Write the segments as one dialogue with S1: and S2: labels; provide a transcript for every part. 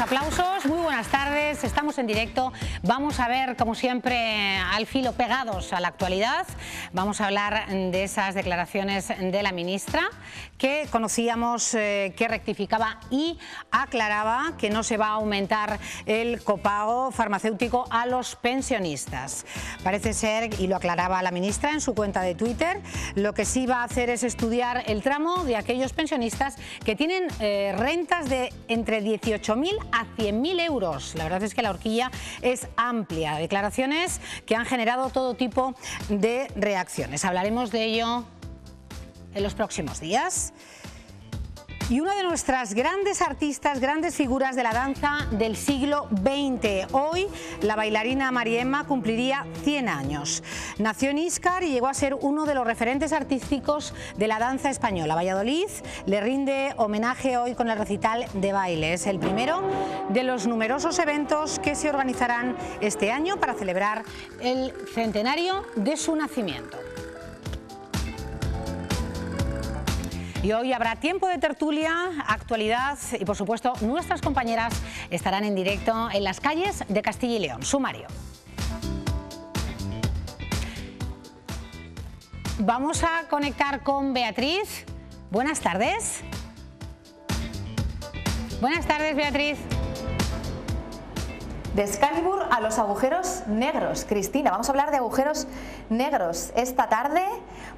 S1: aplausos. Muy buenas tardes, estamos en directo. Vamos a ver, como siempre, al filo, pegados a la actualidad. Vamos a hablar de esas declaraciones de la ministra, que conocíamos que rectificaba y aclaraba que no se va a aumentar el copago farmacéutico a los pensionistas. Parece ser, y lo aclaraba la ministra en su cuenta de Twitter, lo que sí va a hacer es estudiar el tramo de aquellos pensionistas que tienen rentas de entre 18.000 a 100.000 euros. La verdad es que la horquilla es amplia. Declaraciones que han generado todo tipo de reacciones. Hablaremos de ello en los próximos días. Y una de nuestras grandes artistas, grandes figuras de la danza del siglo XX. Hoy la bailarina Mariemma cumpliría 100 años. Nació en Íscar y llegó a ser uno de los referentes artísticos de la danza española. Valladolid le rinde homenaje hoy con el recital de baile. Es el primero de los numerosos eventos que se organizarán este año para celebrar el centenario de su nacimiento. Y hoy habrá tiempo de tertulia, actualidad y, por supuesto, nuestras compañeras estarán en directo en las calles de Castilla y León. Sumario. Vamos a conectar con Beatriz. Buenas tardes. Buenas tardes, Beatriz.
S2: De Excalibur a los agujeros negros. Cristina, vamos a hablar de agujeros negros esta tarde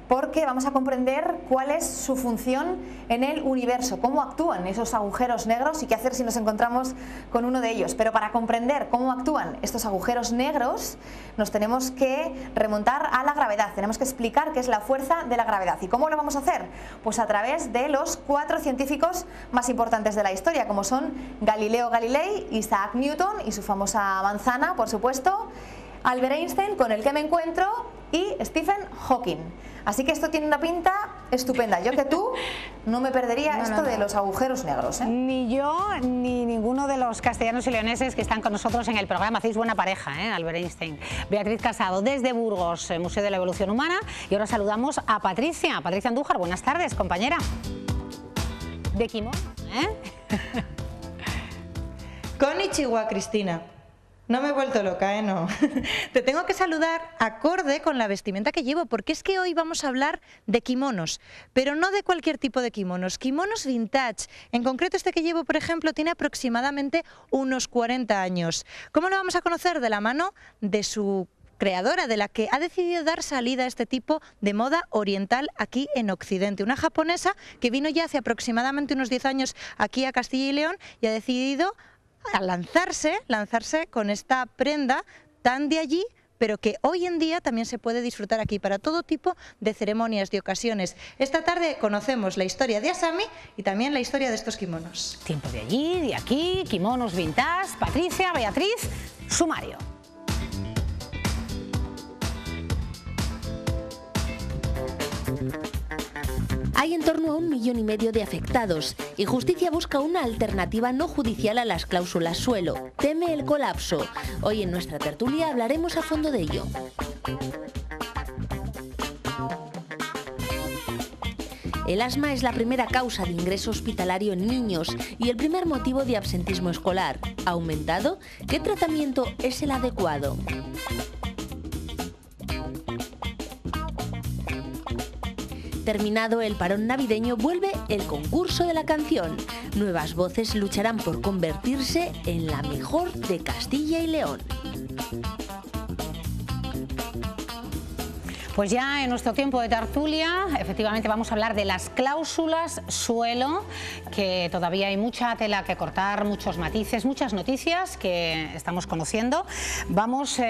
S2: porque vamos a comprender cuál es su función en el universo, cómo actúan esos agujeros negros y qué hacer si nos encontramos con uno de ellos. Pero para comprender cómo actúan estos agujeros negros nos tenemos que remontar a la gravedad, tenemos que explicar qué es la fuerza de la gravedad. ¿Y cómo lo vamos a hacer? Pues a través de los 4 científicos más importantes de la historia, como son Galileo Galilei, Isaac Newton y su famosa manzana, por supuesto, Albert Einstein, con el que me encuentro, y Stephen Hawking. Así que esto tiene una pinta estupenda. Yo que tú no me perdería esto de los agujeros negros, ¿eh?
S1: Ni yo ni ninguno de los castellanos y leoneses que están con nosotros en el programa. Hacéis buena pareja, Albert Einstein. Beatriz Casado, desde Burgos, Museo de la Evolución Humana. Y ahora saludamos a Patricia Andújar. Buenas tardes, compañera. De kimono,
S3: Konnichiwa, Cristina. No me he vuelto loca, no. Te tengo que saludar acorde con la vestimenta que llevo, porque es que hoy vamos a hablar de kimonos, pero no de cualquier tipo de kimonos, kimonos vintage. En concreto este que llevo, por ejemplo, tiene aproximadamente unos 40 años. ¿Cómo lo vamos a conocer? De la mano de su creadora, de la que ha decidido dar salida a este tipo de moda oriental aquí en Occidente. Una japonesa que vino ya hace aproximadamente unos 10 años aquí a Castilla y León y ha decidido a lanzarse con esta prenda tan de allí, pero que hoy en día también se puede disfrutar aquí para todo tipo de ceremonias, de ocasiones. Esta tarde conocemos la historia de Asami y también la historia de estos kimonos.
S1: Tiempo de allí, de aquí, kimonos vintage. Patricia, Beatriz, sumario.
S4: Hay en torno a 1,5 millones de afectados y Justicia busca una alternativa no judicial a las cláusulas suelo. Teme el colapso. Hoy en nuestra tertulia hablaremos a fondo de ello. El asma es la primera causa de ingreso hospitalario en niños y el primer motivo de absentismo escolar. ¿Ha aumentado? ¿Qué tratamiento es el adecuado? Terminado el parón navideño, vuelve el concurso de la canción. Nuevas voces lucharán por convertirse en la mejor de Castilla y León.
S1: Pues ya en nuestro tiempo de tertulia, efectivamente vamos a hablar de las cláusulas suelo, que todavía hay mucha tela que cortar, muchos matices, muchas noticias que estamos conociendo. Vamos,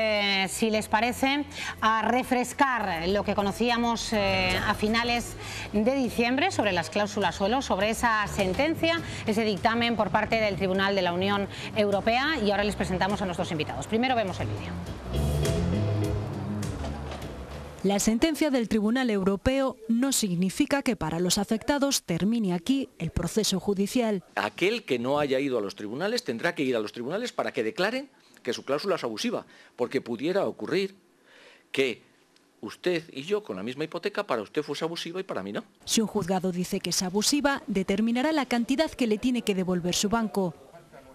S1: si les parece, a refrescar lo que conocíamos a finales de diciembre sobre las cláusulas suelo, sobre esa sentencia, ese dictamen por parte del Tribunal de la Unión Europea, y ahora les presentamos a nuestros invitados. Primero vemos el vídeo.
S5: La sentencia del Tribunal Europeo no significa que para los afectados termine aquí el proceso judicial.
S6: Aquel que no haya ido a los tribunales tendrá que ir a los tribunales para que declaren que su cláusula es abusiva, porque pudiera ocurrir que usted y yo con la misma hipoteca para usted fuese abusiva y para mí no.
S5: Si un juzgado dice que es abusiva, determinará la cantidad que le tiene que devolver su banco.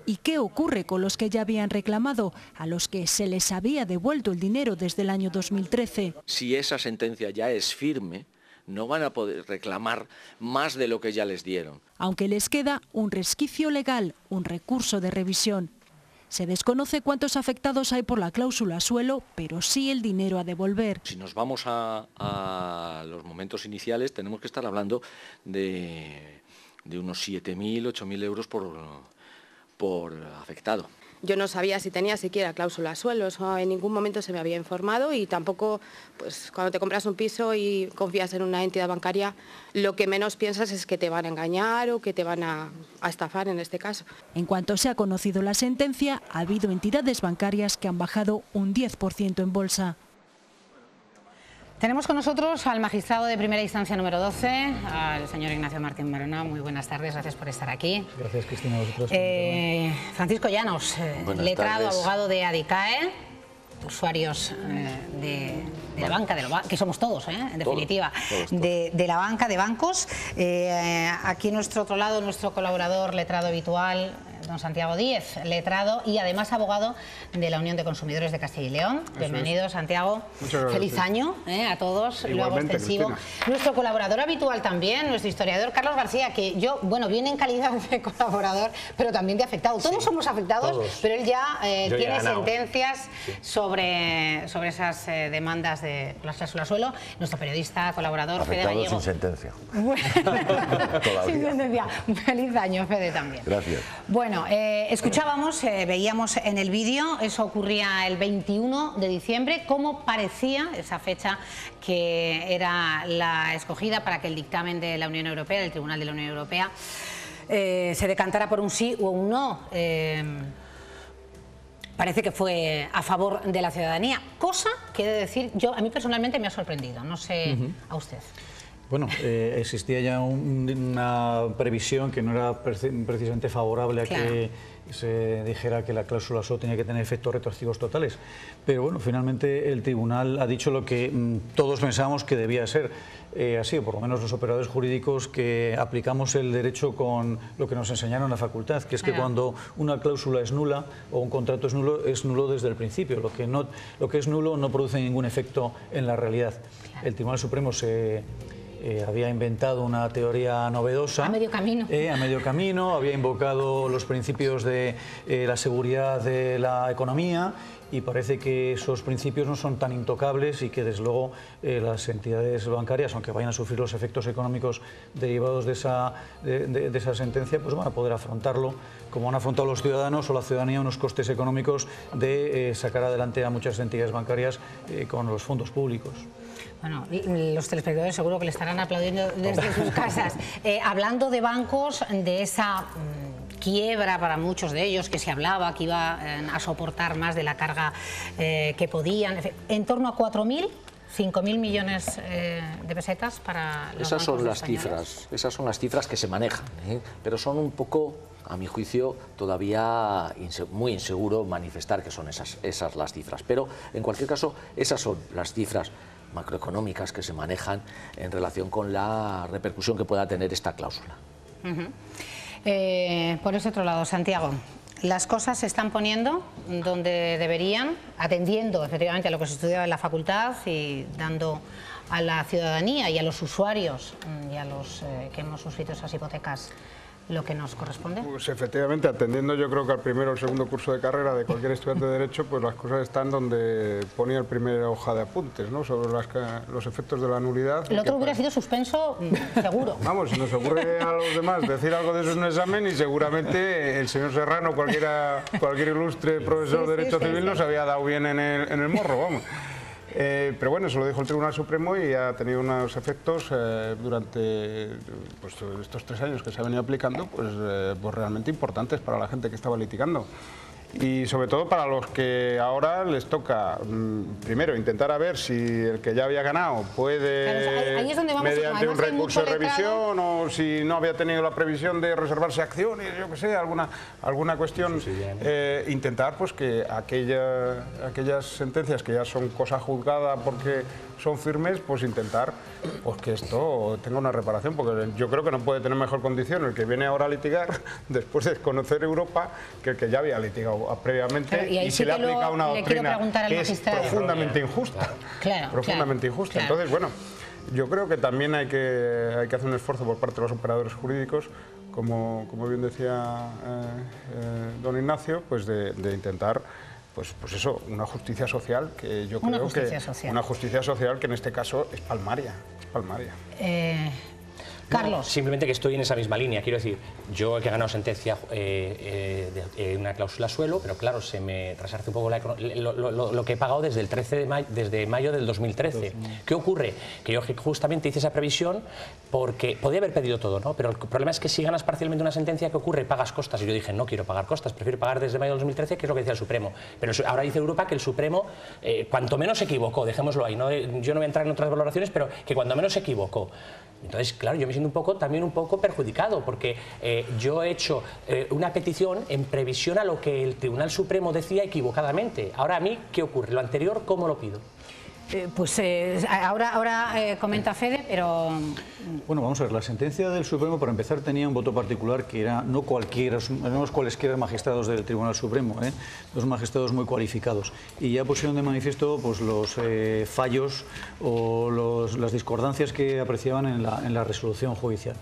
S5: ¿Y qué ocurre con los que ya habían reclamado, a los que se les había devuelto el dinero desde el año 2013?
S6: Si esa sentencia ya es firme, no van a poder reclamar más de lo que ya les dieron.
S5: Aunque les queda un resquicio legal, un recurso de revisión. Se desconoce cuántos afectados hay por la cláusula suelo, pero sí el dinero a devolver.
S6: Si nos vamos a los momentos iniciales, tenemos que estar hablando de unos 7.000, 8.000 euros por afectado.
S7: Yo no sabía si tenía siquiera cláusula suelo, eso en ningún momento se me había informado, y tampoco, pues cuando te compras un piso y confías en una entidad bancaria, lo que menos piensas es que te van a engañar o que te van a estafar en este caso.
S5: En cuanto se ha conocido la sentencia, ha habido entidades bancarias que han bajado un 10% en bolsa.
S1: Tenemos con nosotros al magistrado de primera instancia número 12, al señor Ignacio Martín Barona. Muy buenas tardes, gracias por estar aquí.
S8: Gracias, Cristina, a vosotros.
S1: Francisco Llanos, letrado, abogado de ADICAE, usuarios de la banca, que somos todos, en definitiva, todos. De la banca, de bancos. Aquí a nuestro otro lado, nuestro colaborador letrado habitual, don Santiago Díez, letrado y además abogado de la Unión de Consumidores de Castilla y León. Bienvenido, Santiago.
S9: Muchas gracias.
S1: Feliz año a todos.
S9: Igualmente,
S1: luego extensivo.
S9: Cristina.
S1: Nuestro colaborador habitual también, nuestro historiador Carlos García, que yo, bueno, viene en calidad de colaborador, pero también de afectado. Todos somos afectados, todos. Pero él ya tiene sentencias sobre esas demandas de las cláusulas suelo. Nuestro periodista, colaborador,
S10: afectado
S1: Fede Gallego.
S10: sin sentencia.
S1: Sin sentencia. Feliz año, Fede, también.
S10: Gracias.
S1: Bueno, escuchábamos, veíamos en el vídeo, eso ocurría el 21 de diciembre, cómo parecía esa fecha que era la escogida para que el dictamen de la Unión Europea, del Tribunal de la Unión Europea, se decantara por un sí o un no. Parece que fue a favor de la ciudadanía, cosa que he de decir, a mí personalmente me ha sorprendido, no sé a usted.
S8: Bueno, existía ya una previsión que no era precisamente favorable a que se dijera que la cláusula suelo tenía que tener efectos retroactivos totales. Pero bueno, finalmente el tribunal ha dicho lo que todos pensábamos que debía ser así, o por lo menos los operadores jurídicos que aplicamos el derecho con lo que nos enseñaron en la facultad, que es que cuando una cláusula es nula o un contrato es nulo desde el principio. Lo que es nulo no produce ningún efecto en la realidad. El Tribunal Supremo había inventado una teoría novedosa.
S1: A medio camino.
S8: A medio camino, había invocado los principios de la seguridad de la economía y parece que esos principios no son tan intocables y que desde luego las entidades bancarias, aunque vayan a sufrir los efectos económicos derivados de esa sentencia, pues van a poder afrontarlo como han afrontado los ciudadanos o la ciudadanía unos costes económicos de sacar adelante a muchas entidades bancarias con los fondos públicos.
S1: Bueno, los telespectadores seguro que le estarán aplaudiendo desde sus casas. Hablando de bancos, de esa quiebra para muchos de ellos, que se hablaba que iba a soportar más de la carga que podían, en torno a 4.000, 5.000 millones de pesetas para los
S6: esas son las
S1: españoles.
S6: cifras, esas son las cifras que se manejan, pero son un poco, a mi juicio, todavía muy inseguro manifestar que son esas las cifras. Pero en cualquier caso, esas son las cifras macroeconómicas que se manejan en relación con la repercusión que pueda tener esta cláusula.
S1: Por ese otro lado, Santiago, las cosas se están poniendo donde deberían, atendiendo efectivamente a lo que se estudiaba en la facultad y dando a la ciudadanía y a los usuarios y a los que hemos suscrito esas hipotecas lo que nos corresponde.
S9: Pues efectivamente, atendiendo yo creo que al primero o el segundo curso de carrera de cualquier estudiante de Derecho, pues las cosas están donde ponía el primer hoja de apuntes, ¿no? Sobre los efectos de la nulidad.
S1: El otro hubiera sido suspenso, seguro.
S9: Vamos, si nos ocurre a los demás decir algo de eso en un examen y seguramente el señor Serrano, cualquier ilustre profesor de Derecho Civil nos había dado bien en el morro, vamos. Pero bueno, eso lo dijo el Tribunal Supremo y ha tenido unos efectos durante estos 3 años que se ha venido aplicando, pues realmente importantes para la gente que estaba litigando. Y sobre todo para los que ahora les toca, primero, intentar a ver si el que ya había ganado puede,
S1: claro, ahí es donde vamos,
S9: mediante un recurso de revisión, o si no había tenido la previsión de reservarse acciones, yo que sé, alguna cuestión, intentar pues que aquellas sentencias que ya son cosa juzgada porque son firmes, pues intentar pues que esto tenga una reparación, porque yo creo que no puede tener mejor condición el que viene ahora a litigar después de conocer Europa que el que ya había litigado previamente.
S1: Claro, y
S9: se le ha aplicado una doctrina que es profundamente injusta. Profundamente injusta. Entonces, bueno, yo creo que también hay que hacer un esfuerzo por parte de los operadores jurídicos, como bien decía don Ignacio, pues de intentar pues eso, una justicia social que yo creo una justicia social que en este caso es palmaria.
S1: Carlos.
S10: No, simplemente que estoy en esa misma línea, quiero decir, yo he ganado sentencia una cláusula suelo, pero claro, se me resarce un poco lo que he pagado desde el 13 de mayo, desde mayo del 2013. ¿Qué ocurre? Que yo justamente hice esa previsión porque podía haber pedido todo, ¿no? Pero el problema es que si ganas parcialmente una sentencia, ¿qué ocurre? Pagas costas. Y yo dije, no quiero pagar costas, prefiero pagar desde mayo del 2013, que es lo que decía el Supremo. Pero ahora dice Europa que el Supremo, cuanto menos se equivocó, dejémoslo ahí, ¿no? Yo no voy a entrar en otras valoraciones, pero que cuando menos se equivocó. Entonces, claro, yo me siento también un poco perjudicado, porque yo he hecho una petición en previsión a lo que el Tribunal Supremo decía equivocadamente. Ahora, a mí, ¿qué ocurre? Lo anterior, ¿cómo lo pido?
S1: Ahora comenta Fede, pero...
S8: Bueno, vamos a ver, la sentencia del Supremo, para empezar, tenía un voto particular que era no los cualesquiera magistrados del Tribunal Supremo, dos magistrados muy cualificados, y ya pusieron de manifiesto pues, los fallos o las discordancias que apreciaban en la resolución judicial.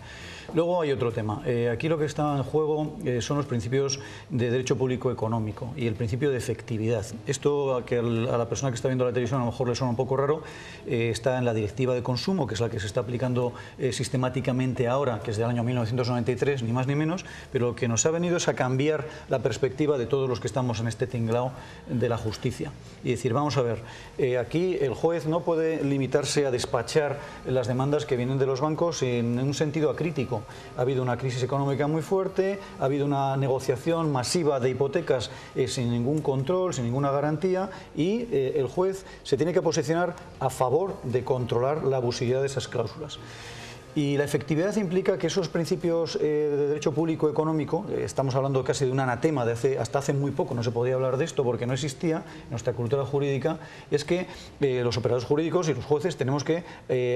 S8: Luego hay otro tema. Aquí lo que está en juego son los principios de derecho público económico y el principio de efectividad. Esto a la persona que está viendo la televisión a lo mejor le suena un poco raro, está en la Directiva de Consumo, que es la que se está aplicando sistemáticamente ahora, que es del año 1993, ni más ni menos, pero lo que nos ha venido es a cambiar la perspectiva de todos los que estamos en este tinglao de la justicia. Y decir, vamos a ver, aquí el juez no puede limitarse a despachar las demandas que vienen de los bancos en un sentido acrítico. Ha habido una crisis económica muy fuerte, ha habido una negociación masiva de hipotecas sin ningún control, sin ninguna garantía, y el juez se tiene que posicionar a favor de controlar la abusividad de esas cláusulas. Y la efectividad implica que esos principios de derecho público económico, estamos hablando casi de un anatema, hasta hace muy poco no se podía hablar de esto porque no existía en nuestra cultura jurídica, es que los operadores jurídicos y los jueces tenemos que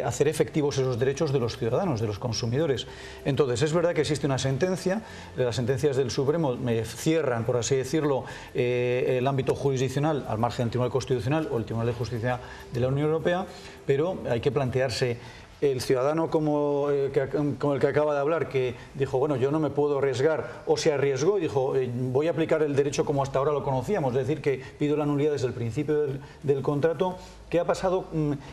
S8: hacer efectivos esos derechos de los ciudadanos, de los consumidores. Entonces, es verdad que existe una sentencia, las sentencias del Supremo cierran, por así decirlo, el ámbito jurisdiccional al margen del Tribunal Constitucional o el Tribunal de Justicia de la Unión Europea, pero hay que plantearse el ciudadano como el que acaba de hablar, que dijo, bueno, yo no me puedo arriesgar, o se arriesgó y dijo, voy a aplicar el derecho como hasta ahora lo conocíamos, es decir, que pido la nulidad desde el principio del contrato. ¿Qué ha pasado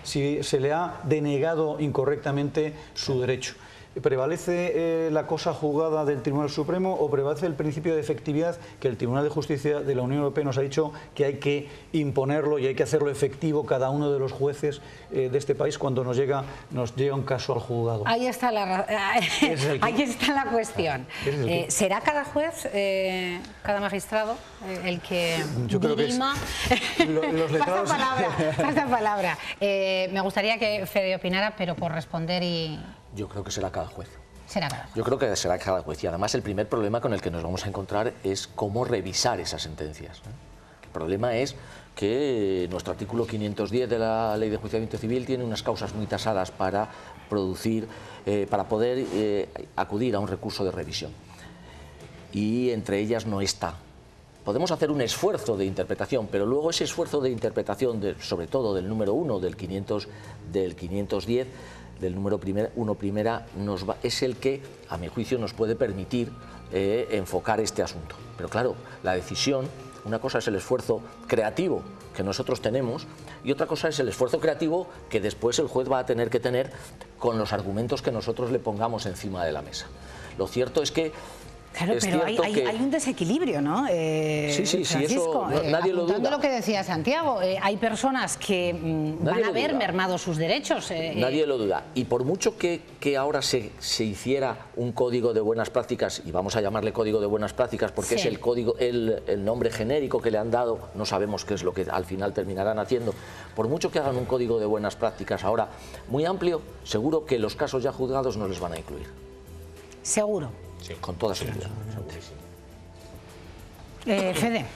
S8: si se le ha denegado incorrectamente su derecho? ¿Prevalece la cosa juzgada del Tribunal Supremo o prevalece el principio de efectividad que el Tribunal de Justicia de la Unión Europea nos ha dicho que hay que imponerlo y hay que hacerlo efectivo cada uno de los jueces de este país cuando nos llega un caso al juzgado?
S1: Ahí está la cuestión. ¿Será cada juez, cada magistrado, el que dirima?
S8: Los letrados...
S1: Falta palabra. Me gustaría que Fede opinara, pero por responder y...
S6: Yo creo que será cada juez.
S1: Será cada juez.
S6: Yo creo que será cada juez. Y además el primer problema con el que nos vamos a encontrar es cómo revisar esas sentencias. El problema es que nuestro artículo 510 de la Ley de Enjuiciamiento Civil tiene unas causas muy tasadas para poder acudir a un recurso de revisión. Y entre ellas no está. Podemos hacer un esfuerzo de interpretación, pero luego ese esfuerzo de interpretación, sobre todo del número 1, del 510, del número 1 primera, es el que, a mi juicio, nos puede permitir enfocar este asunto. Pero claro, la decisión, una cosa es el esfuerzo creativo que nosotros tenemos y otra cosa es el esfuerzo creativo que después el juez va a tener que tener con los argumentos que nosotros le pongamos encima de la mesa. Lo cierto es que
S1: Claro, pero hay un desequilibrio, ¿no?
S6: Sí,
S1: Francisco,
S6: eso nadie lo duda.
S1: Lo que decía Santiago, hay personas que van a ver mermados sus derechos.
S6: Nadie lo duda. Y por mucho que ahora se hiciera un código de buenas prácticas, y vamos a llamarle código de buenas prácticas porque es el código, el nombre genérico que le han dado, no sabemos qué es lo que al final terminarán haciendo. Por mucho que hagan un código de buenas prácticas ahora muy amplio, seguro que los casos ya juzgados no les van a incluir.
S1: Seguro.
S6: Sí, con toda seguridad.
S1: Fede.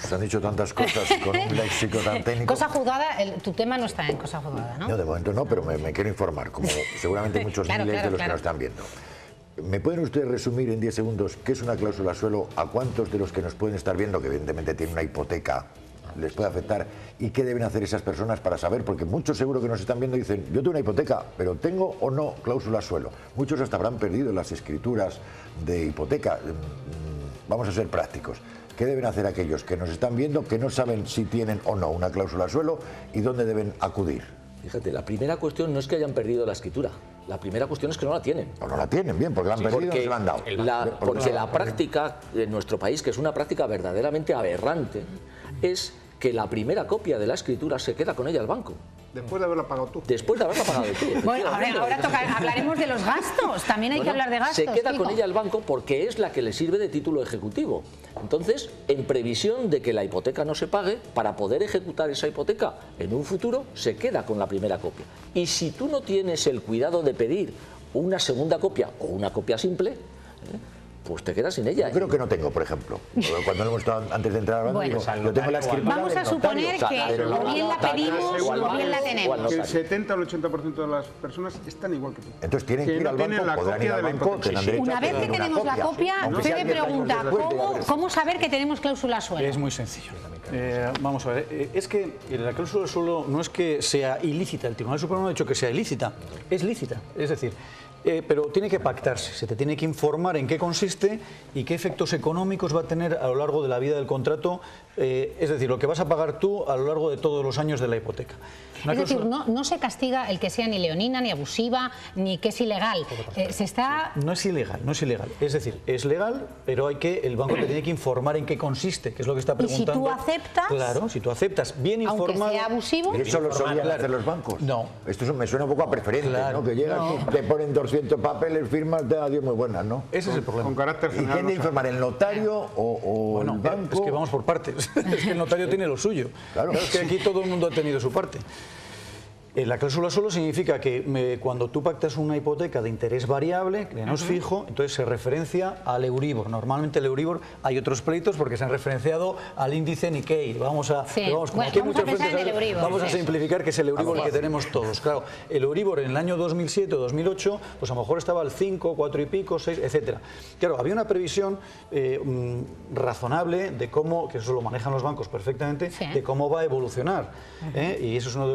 S11: Se han dicho tantas cosas y con un léxico tan técnico.
S1: Cosa juzgada, tu tema no está en cosa juzgada, ¿no?
S11: No, de momento no, pero me quiero informar, como seguramente muchos miles de los que nos están viendo. ¿Me pueden ustedes resumir en 10 segundos qué es una cláusula suelo? ¿A cuántos de los que nos pueden estar viendo, que evidentemente tienen una hipoteca, les puede afectar? ¿Y qué deben hacer esas personas para saber? Porque muchos seguro que nos están viendo dicen, yo tengo una hipoteca, pero ¿tengo o no cláusula suelo? Muchos hasta habrán perdido las escrituras de hipoteca. Vamos a ser prácticos. ¿Qué deben hacer aquellos que nos están viendo, que no saben si tienen o no una cláusula suelo y dónde deben acudir?
S6: Fíjate, la primera cuestión no es que hayan perdido la escritura. La primera cuestión es que no la tienen.
S11: No la tienen, bien, porque la han perdido y no se la han dado.
S6: Porque la práctica en nuestro país, que es una práctica verdaderamente aberrante, es que la primera copia de la escritura se queda con ella el banco.
S9: Después de haberla pagado tú.
S6: Después de haberla pagado tú.
S1: Bueno, ahora hablaremos de los gastos. También hay que hablar de gastos.
S6: Se queda con ella el banco porque es la que le sirve de título ejecutivo. Entonces, en previsión de que la hipoteca no se pague, para poder ejecutar esa hipoteca en un futuro, se queda con la primera copia. Y si tú no tienes el cuidado de pedir una segunda copia o una copia simple, pues te quedas sin ella.
S11: Yo creo que no tengo, por ejemplo. Cuando lo hemos estado antes de entrar al banco, digo, yo tengo la escritura.
S1: Vamos a suponer que o bien la pedimos o bien la tenemos.
S9: Que el 70 o el 80% de las personas están igual que tú.
S11: Entonces tienen que ir al banco, podrán ir al banco,
S1: Una vez que tenemos la copia, Fede pregunta, ¿cómo saber que tenemos cláusula suelo?
S8: Es muy sencillo. Vamos a ver, es que la cláusula suelo no es que sea ilícita, el Tribunal Supremo ha dicho que sea ilícita, es lícita, es decir, pero tiene que pactarse, se te tiene que informar en qué consiste y qué efectos económicos va a tener a lo largo de la vida del contrato, es decir, lo que vas a pagar tú a lo largo de todos los años de la hipoteca.
S1: Es decir, no se castiga el que sea ni leonina, ni abusiva, ni que es ilegal.
S8: No es ilegal, no es ilegal. Es decir, es legal, pero el banco te tiene que informar en qué consiste, que es lo que está preguntando.
S1: ¿Y si tú aceptas?
S8: Claro, si tú aceptas, bien informado.
S1: Aunque sea abusivo.
S11: ¿Y eso lo solían hacer los bancos?
S8: No.
S11: Esto me suena un poco a preferente, ¿no? Que llegas, te ponen 200 papeles, firmas, te da Dios muy buenas, ¿no?
S8: Ese es el problema.
S9: Con carácter general.
S11: ¿Y quién debe informar? ¿El notario o el banco?
S8: Es que vamos por partes. Es que el notario tiene lo suyo. Claro, es que aquí todo el mundo ha tenido su parte. La cláusula suelo significa que cuando tú pactas una hipoteca de interés variable, que no es fijo, entonces se referencia al Euribor. Normalmente el Euribor, hay otros pleitos porque se han referenciado al índice Nikkei. Vamos a simplificar que es el Euribor que tenemos todos. Claro, el Euribor en el año 2007 o 2008, pues a lo mejor estaba al 5, 4 y pico, 6, etcétera. Claro, había una previsión razonable de cómo, que eso lo manejan los bancos perfectamente, de cómo va a evolucionar. Y eso es uno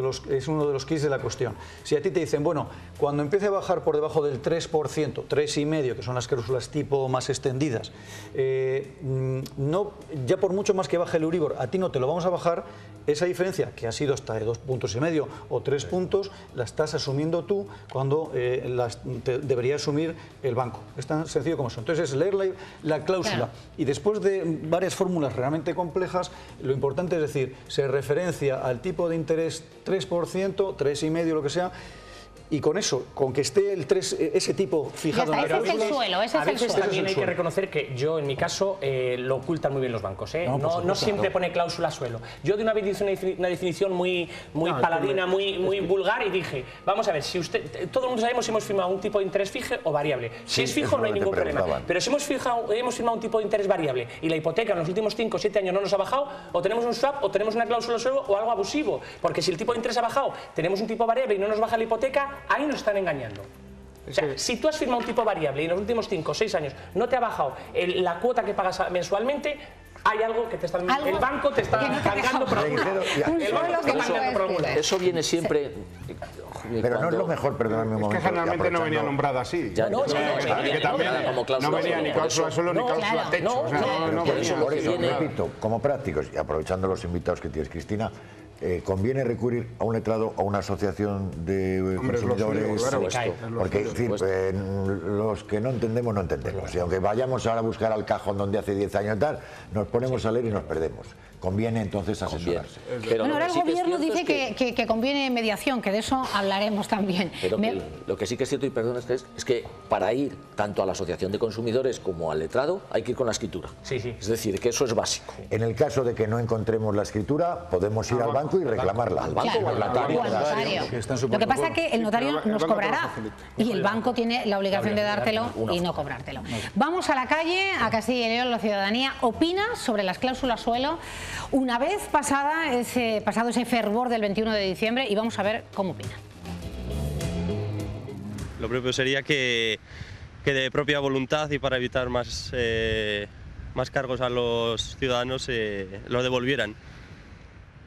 S8: de los de la cuestión. Si a ti te dicen, bueno, cuando empiece a bajar por debajo del 3%, 3,5%, que son las cláusulas tipo más extendidas, ya por mucho más que baje el Euribor, a ti no te lo vamos a bajar, esa diferencia, que ha sido hasta de 2,5 puntos o 3 puntos, la estás asumiendo tú cuando debería asumir el banco. Es tan sencillo como eso. Entonces es leer la cláusula y después de varias fórmulas realmente complejas, lo importante es decir, se referencia al tipo de interés 3%, 3,5%, lo que sea, y con eso, con que esté ese tipo fijado en la cláusula...
S1: Ese es el suelo,
S10: a veces también hay que reconocer que yo, en mi caso, lo ocultan muy bien los bancos. No siempre pone cláusula suelo. Yo de una vez hice una definición muy paladina, muy vulgar y dije, vamos a ver, si todo el mundo sabemos si hemos firmado un tipo de interés fijo o variable. Si es fijo no hay ningún problema. Pero si hemos firmado un tipo de interés variable y la hipoteca en los últimos 5 o 7 años no nos ha bajado, o tenemos un swap o tenemos una cláusula suelo o algo abusivo. Porque si el tipo de interés ha bajado, tenemos un tipo variable y no nos baja la hipoteca, ahí nos están engañando. O sea, si tú has firmado un tipo variable y en los últimos 5 o 6 años no te ha bajado la cuota que pagas mensualmente, hay algo que te está... El banco te está cargando por algún lado. El banco te está cargando por algún lado.
S6: Eso viene siempre...
S11: Pero no es lo mejor, perdóname un momento.
S9: Es que generalmente no venía nombrada así. No venía ni cláusula suelo ni cláusula techo.
S11: Por eso, repito, como prácticos, y aprovechando los invitados que tienes, Cristina, ¿conviene recurrir a un letrado, a una asociación de consumidores? Porque, en fin, los que no entendemos, no entendemos. Y aunque vayamos ahora a buscar al cajón donde hace 10 años y tal, nos ponemos a leer y nos perdemos. Conviene entonces asesorarse.
S1: Pero bueno, ahora el gobierno dice que conviene mediación, que de eso hablaremos también.
S6: Pero lo que sí que es cierto, y perdón, es que para ir tanto a la asociación de consumidores como al letrado hay que ir con la escritura. Es decir, que eso es básico.
S11: En el caso de que no encontremos la escritura, podemos ir al banco y reclamarla.
S6: Al banco o al notario.
S1: Lo que pasa es que el notario nos cobrará y el banco tiene la obligación de dártelo y no cobrártelo. Vamos a la calle, a Castilla y León. La ciudadanía opina sobre las cláusulas suelo una vez pasado ese fervor del 21 de diciembre, y vamos a ver cómo opinan.
S12: Lo propio sería que de propia voluntad y para evitar más cargos a los ciudadanos lo devolvieran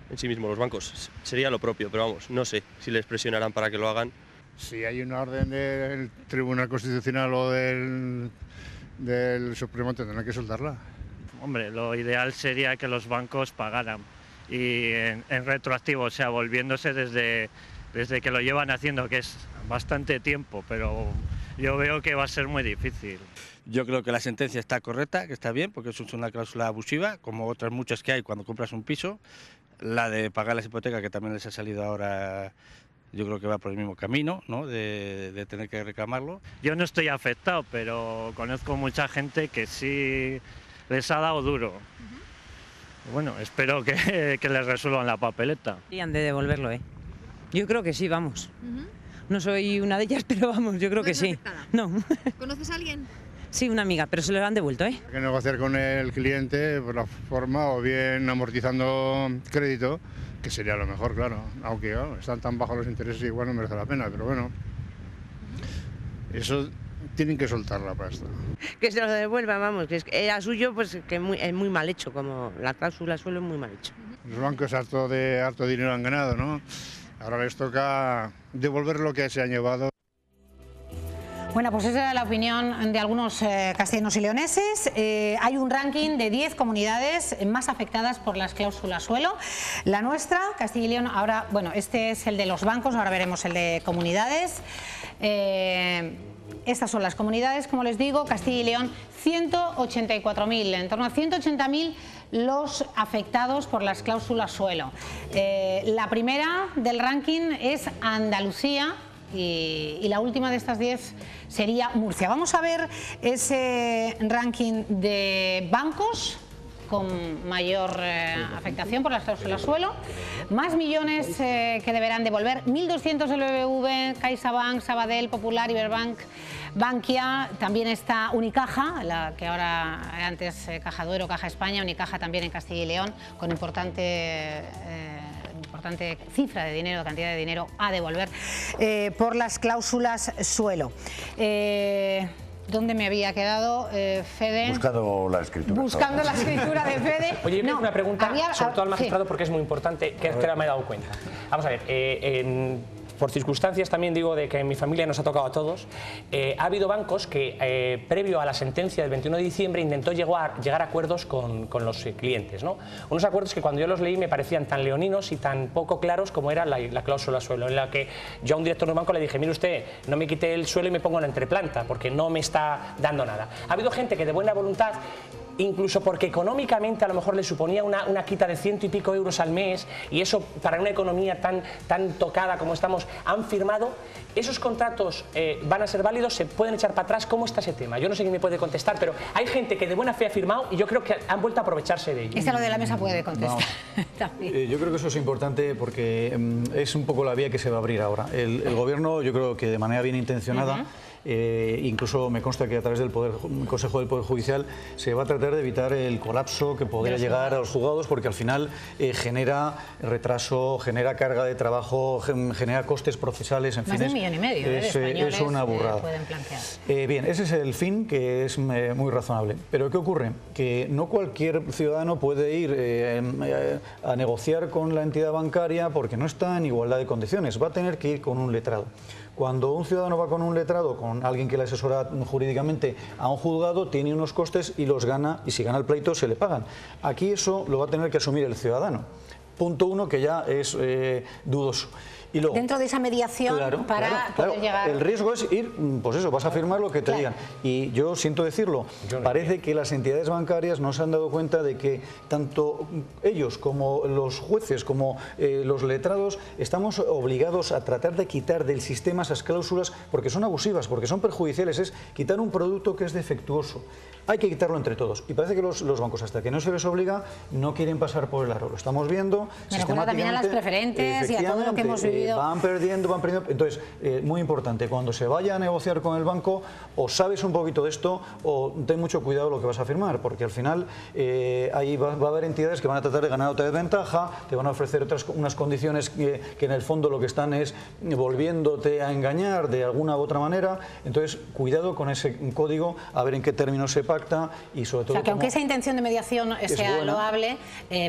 S12: en sí mismos los bancos. Sería lo propio, pero vamos, no sé si les presionarán para que lo hagan.
S13: Si hay una orden del Tribunal Constitucional o del Supremo, tendrán que soltarla.
S14: Hombre, lo ideal sería que los bancos pagaran y en retroactivo, o sea, volviéndose desde que lo llevan haciendo, que es bastante tiempo, pero yo veo que va a ser muy difícil.
S15: Yo creo que la sentencia está correcta, que está bien, porque es una cláusula abusiva, como otras muchas que hay cuando compras un piso. La de pagar las hipotecas, que también les ha salido ahora, yo creo que va por el mismo camino, ¿no? de tener que reclamarlo.
S14: Yo no estoy afectado, pero conozco mucha gente que sí les ha dado duro. Bueno, espero que les resuelvan la papeleta.
S16: Han de devolverlo, ¿eh? Yo creo que sí, vamos. No soy una de ellas, pero vamos, yo creo que sí. No.
S2: ¿Conoces a alguien?
S16: Sí, una amiga, pero se lo han devuelto, ¿eh?
S13: Hay que negociar con el cliente por la forma, o bien amortizando crédito, que sería lo mejor, claro. Aunque están tan bajos los intereses, igual no merece la pena, pero bueno. Eso tienen que soltar la pasta.
S17: Que se lo devuelvan, vamos, que era suyo, pues que es muy mal hecho, como la cláusula suelo es muy mal hecho.
S13: Los bancos harto dinero han ganado, ¿no? Ahora les toca devolver lo que se han llevado.
S1: Bueno, pues esa era la opinión de algunos castellanos y leoneses. Hay un ranking de 10 comunidades más afectadas por las cláusulas suelo. La nuestra, Castilla y León, ahora, bueno, este es el de los bancos, ahora veremos el de comunidades. Estas son las comunidades, como les digo, Castilla y León, 184.000, en torno a 180.000 los afectados por las cláusulas suelo. La primera del ranking es Andalucía y la última de estas 10 sería Murcia. Vamos a ver ese ranking de bancos con mayor afectación por las cláusulas suelo. Más millones que deberán devolver: 1.200 el BBV, CaixaBank, Sabadell, Popular, Iberbank, Bankia. También está Unicaja, la que ahora antes Caja Duero, Caja España. Unicaja también en Castilla y León, con importante cifra de dinero, cantidad de dinero a devolver por las cláusulas suelo. ¿Dónde me había quedado, Fede?
S11: Buscando la escritura.
S1: Buscando la escritura de Fede.
S10: Oye, yo una pregunta, sobre todo al magistrado, porque es muy importante, que ahora me he dado cuenta. Vamos a ver, por circunstancias también digo de que en mi familia nos ha tocado a todos, ha habido bancos que previo a la sentencia del 21 de diciembre intentó llegar a acuerdos con los clientes, ¿no? Unos acuerdos que cuando yo los leí me parecían tan leoninos y tan poco claros como era la cláusula suelo, en la que yo a un director de un banco le dije: mire usted, no me quite el suelo y me pongo en la entreplanta porque no me está dando nada. Ha habido gente que de buena voluntad, incluso porque económicamente a lo mejor le suponía una quita de 100 y pico euros al mes, y eso para una economía tan tocada como estamos, han firmado. ¿Esos contratos van a ser válidos? ¿Se pueden echar para atrás? ¿Cómo está ese tema? Yo no sé quién me puede contestar, pero hay gente que de buena fe ha firmado y yo creo que han vuelto a aprovecharse de ello.
S1: Esta lo de la mesa puede contestar.
S8: Yo creo que eso es importante porque es un poco la vía que se va a abrir ahora. El gobierno, yo creo que de manera bien intencionada, incluso me consta que a través del Consejo del Poder Judicial se va a tratar de evitar el colapso que podría llegar a los juzgados, porque al final genera retraso, genera carga de trabajo, genera costes procesales, en fin.
S1: Más de 1,5 millones de españoles
S8: es una burrada.
S1: pueden plantear.
S8: Bien, ese es el fin, que es muy razonable. Pero ¿qué ocurre? Que no cualquier ciudadano puede ir a negociar con la entidad bancaria porque no está en igualdad de condiciones. Va a tener que ir con un letrado. Cuando un ciudadano va con un letrado, con alguien que le asesora jurídicamente a un juzgado, tiene unos costes y los gana, y si gana el pleito se le pagan. Aquí eso lo va a tener que asumir el ciudadano. punto uno que ya es dudoso. Y luego,
S1: dentro de esa mediación para poder llegar...
S8: El riesgo es ir, pues eso, vas a firmar lo que te digan. Y yo siento decirlo, parece que las entidades bancarias no se han dado cuenta de que tanto ellos como los jueces, como los letrados, estamos obligados a tratar de quitar del sistema esas cláusulas porque son abusivas, porque son perjudiciales. Es quitar un producto que es defectuoso. Hay que quitarlo entre todos. Y parece que los bancos, hasta que no se les obliga, no quieren pasar por el aro. Lo estamos viendo.
S1: Me recuerda también a las preferentes y a todo lo que hemos vivido.
S8: Van perdiendo, van perdiendo. Entonces, muy importante, cuando se vaya a negociar con el banco, o sabes un poquito de esto, o ten mucho cuidado lo que vas a firmar, porque al final ahí va a haber entidades que van a tratar de ganar otra ventaja, te van a ofrecer unas condiciones que en el fondo lo que están es volviéndote a engañar de alguna u otra manera. Entonces, cuidado con ese código, a ver en qué términos se pacta y sobre todo...
S1: O sea, que aunque esa intención de mediación sea
S8: buena,
S1: loable,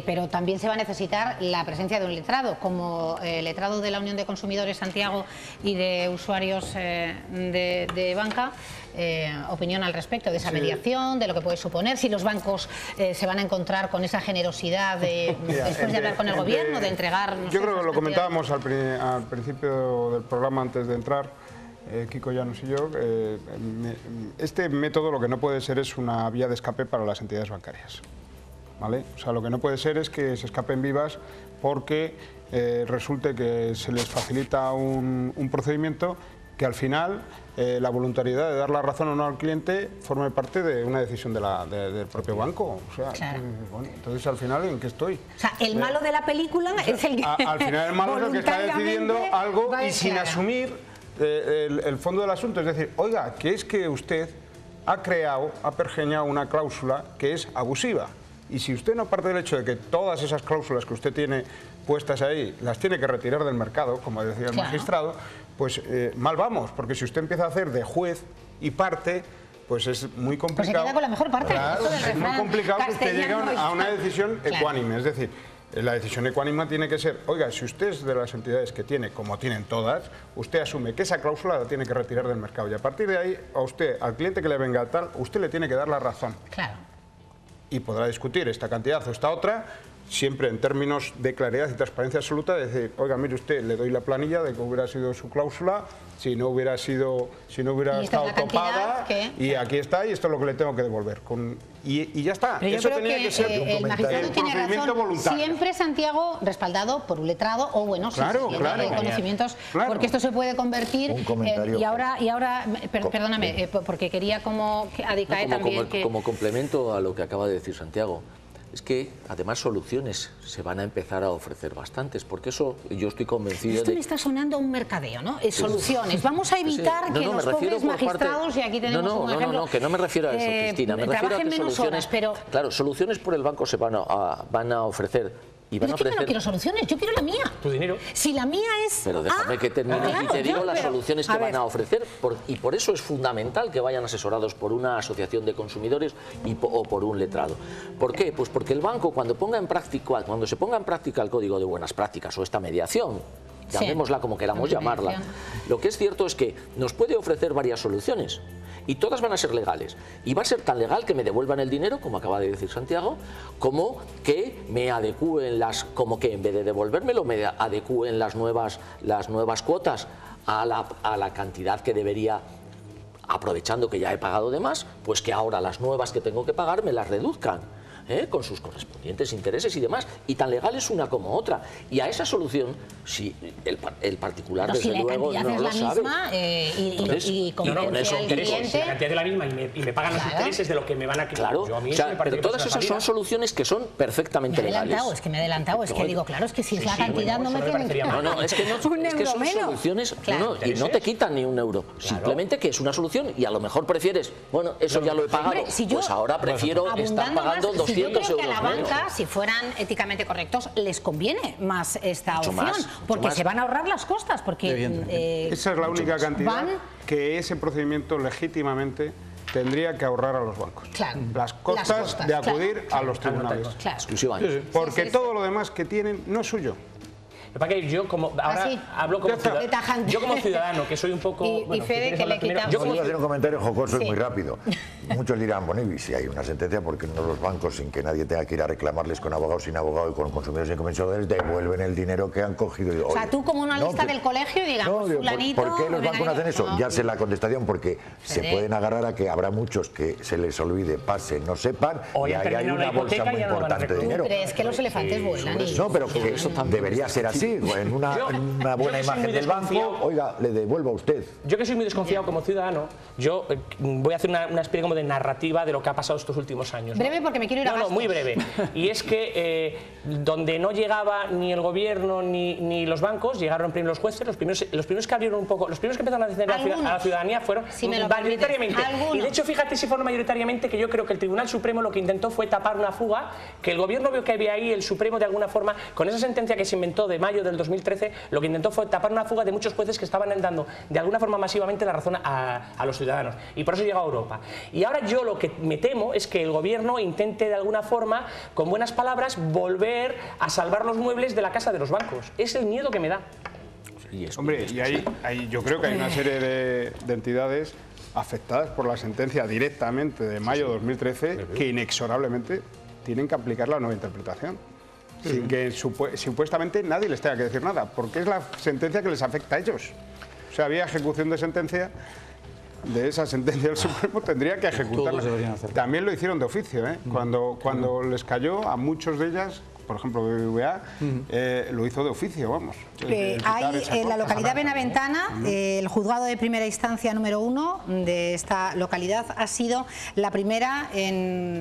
S1: pero también se va a necesitar la presencia de un letrado, como letrado de la Unión de Consumidores Santiago y de usuarios de banca. Opinión al respecto de esa mediación, de lo que puede suponer, si los bancos se van a encontrar con esa generosidad después de hablar con el gobierno, de entregar...
S9: Yo creo que lo comentábamos al principio del programa antes de entrar, Kiko Llanos y yo, este método lo que no puede ser es una vía de escape para las entidades bancarias, ¿vale? O sea, lo que no puede ser es que se escapen vivas porque resulte que se les facilita un procedimiento que al final la voluntariedad de dar la razón o no al cliente forme parte de una decisión del propio banco. O sea, bueno, entonces al final, ¿en qué estoy?
S1: O sea, el malo de la película es el que...
S9: Al final el malo es el que está decidiendo algo y sin asumir el fondo del asunto. Es decir, oiga, que es que usted ha pergeñado una cláusula que es abusiva. Y si usted no parte del hecho de que todas esas cláusulas que usted tiene puestas ahí las tiene que retirar del mercado, como decía el magistrado, pues mal vamos, porque si usted empieza a hacer de juez y parte, pues es muy complicado.
S1: Pues se queda con la mejor parte.
S9: Claro, es muy complicado que usted llegue a una decisión ecuánime. Es decir, la decisión ecuánime tiene que ser, oiga, si usted es de las entidades que tiene, como tienen todas, usted asume que esa cláusula la tiene que retirar del mercado. Y a partir de ahí, a usted, al cliente que le venga tal, usted le tiene que dar la razón.
S1: Claro.
S9: Y podrá discutir esta cantidad o esta otra, siempre en términos de claridad y transparencia absoluta, de decir, oiga, mire usted, le doy la planilla de que hubiera sido su cláusula, si no hubiera estado topada, y aquí está, y esto es lo que le tengo que devolver. Y ya está.
S1: Pero
S9: eso
S1: yo creo
S9: tenía que ser
S1: el magistrado tiene razón,
S9: voluntario.
S1: siempre, Santiago, respaldado por un letrado o bueno, conocimientos, porque esto se puede convertir y ahora perdóname, porque quería como Adicae también
S6: como complemento a lo que acaba de decir Santiago. Es que además soluciones se van a empezar a ofrecer bastantes, porque eso yo estoy convencido
S1: Esto me está sonando a un mercadeo, ¿no? Soluciones. Vamos a evitar que los pobres magistrados, y aquí tenemos un ejemplo...
S6: No, que no me refiero a eso, Cristina. Me refiero a que soluciones, claro, soluciones por el banco se van a ofrecer. Y van a ofrecer...
S1: Yo no quiero soluciones, yo quiero la mía.
S10: ¿Tu dinero?
S1: Si la mía es...
S6: Pero déjame que termine y te digo las soluciones que van a ofrecer. Y por eso es fundamental que vayan asesorados por una asociación de consumidores o por un letrado. ¿Por qué? Pues porque el banco cuando se ponga en práctica el código de buenas prácticas o esta mediación, llamémosla como queramos llamarla, lo que es cierto es que nos puede ofrecer varias soluciones. Y todas van a ser legales. Y va a ser tan legal que me devuelvan el dinero, como acaba de decir Santiago, como que me adecúen como que en vez de devolvérmelo, me adecúen las nuevas cuotas a la cantidad que debería, aprovechando que ya he pagado de más, pues que ahora las nuevas que tengo que pagar me las reduzcan. Con sus correspondientes intereses y demás, y tan legal es una como otra. Y a esa solución, si el particular, desde luego, no lo sabe.
S1: Y convence al cliente...
S10: Si la cantidad es la misma y me pagan los intereses de lo que me van a...
S6: Claro, pero todas esas son soluciones que son perfectamente legales.
S1: Es que me he adelantado, es que digo, claro, es que si es la cantidad no me tienen que...
S6: No, es que son soluciones, y no te quitan ni un euro. Simplemente que es una solución y a lo mejor prefieres, bueno, eso ya lo he pagado, pues ahora prefiero estar pagando 200
S1: yo creo que a la banca, si fueran éticamente correctos, les conviene más esta opción, porque se van a ahorrar las costas. Porque
S9: esa es la única cantidad que ese procedimiento legítimamente tendría que ahorrar a los bancos. Las costas de acudir a los tribunales.
S6: Exclusivamente.
S9: Porque todo lo demás que tienen no es suyo.
S10: Lo que pasa es que yo como ahora hablo como ciudadano, yo como ciudadano, que soy un poco...
S1: Y Fede, que le quitamos...
S11: Yo voy a hacer un comentario jocoso y muy rápido. Muchos dirán, bueno, y si hay una sentencia, ¿por qué no los bancos, sin que nadie tenga que ir a reclamarles con abogados, sin abogado y con consumidores sin comisiones, devuelven el dinero que han cogido?
S1: O sea, tú como una lista del colegio, digamos, fulanito...
S11: ¿Por qué los bancos hacen eso? Ya sé la contestación, porque se pueden agarrar a que habrá muchos que se les olvide, pasen, no sepan, y ahí hay una bolsa muy importante de dinero.
S1: ¿Tú crees que los elefantes vuelan?
S11: No, pero que debería ser así, en una buena imagen del banco, oiga, le devuelvo a usted.
S10: Yo que soy muy desconfiado como ciudadano, yo voy a hacer una especie como de narrativa de lo que ha pasado estos últimos años.
S1: Breve, porque me quiero ir a gastos.
S10: No, muy breve. Y es que donde no llegaba ni el gobierno ni los bancos, llegaron primero los jueces, los primeros que abrieron un poco, los primeros que empezaron a defender a la ciudadanía fueron mayoritariamente. Y de hecho, fíjate si fueron mayoritariamente, que yo creo que el Tribunal Supremo lo que intentó fue tapar una fuga, que el gobierno vio que había ahí, el Supremo de alguna forma, con esa sentencia que se inventó de mayo del 2013, lo que intentó fue tapar una fuga de muchos jueces que estaban dando de alguna forma masivamente la razón a los ciudadanos. Y por eso llegó a Europa. Y ahora yo lo que me temo es que el gobierno intente de alguna forma, con buenas palabras, volver a salvar los muebles de la casa de los bancos. Es el miedo que me da.
S9: Hombre, y yo creo que hay una serie de entidades afectadas por la sentencia directamente de mayo de 2013 que inexorablemente tienen que aplicar la nueva interpretación. Sin que supuestamente nadie les tenga que decir nada, porque es la sentencia que les afecta a ellos. O sea, había ejecución de sentencia, de esa sentencia del Supremo tendría que ejecutarla. También lo hicieron de oficio, ¿eh? Cuando les cayó a muchos de ellas, por ejemplo, BBVA, lo hizo de oficio, vamos.
S1: Hay en la localidad benaventana, el juzgado de primera instancia número 1 de esta localidad ha sido la primera en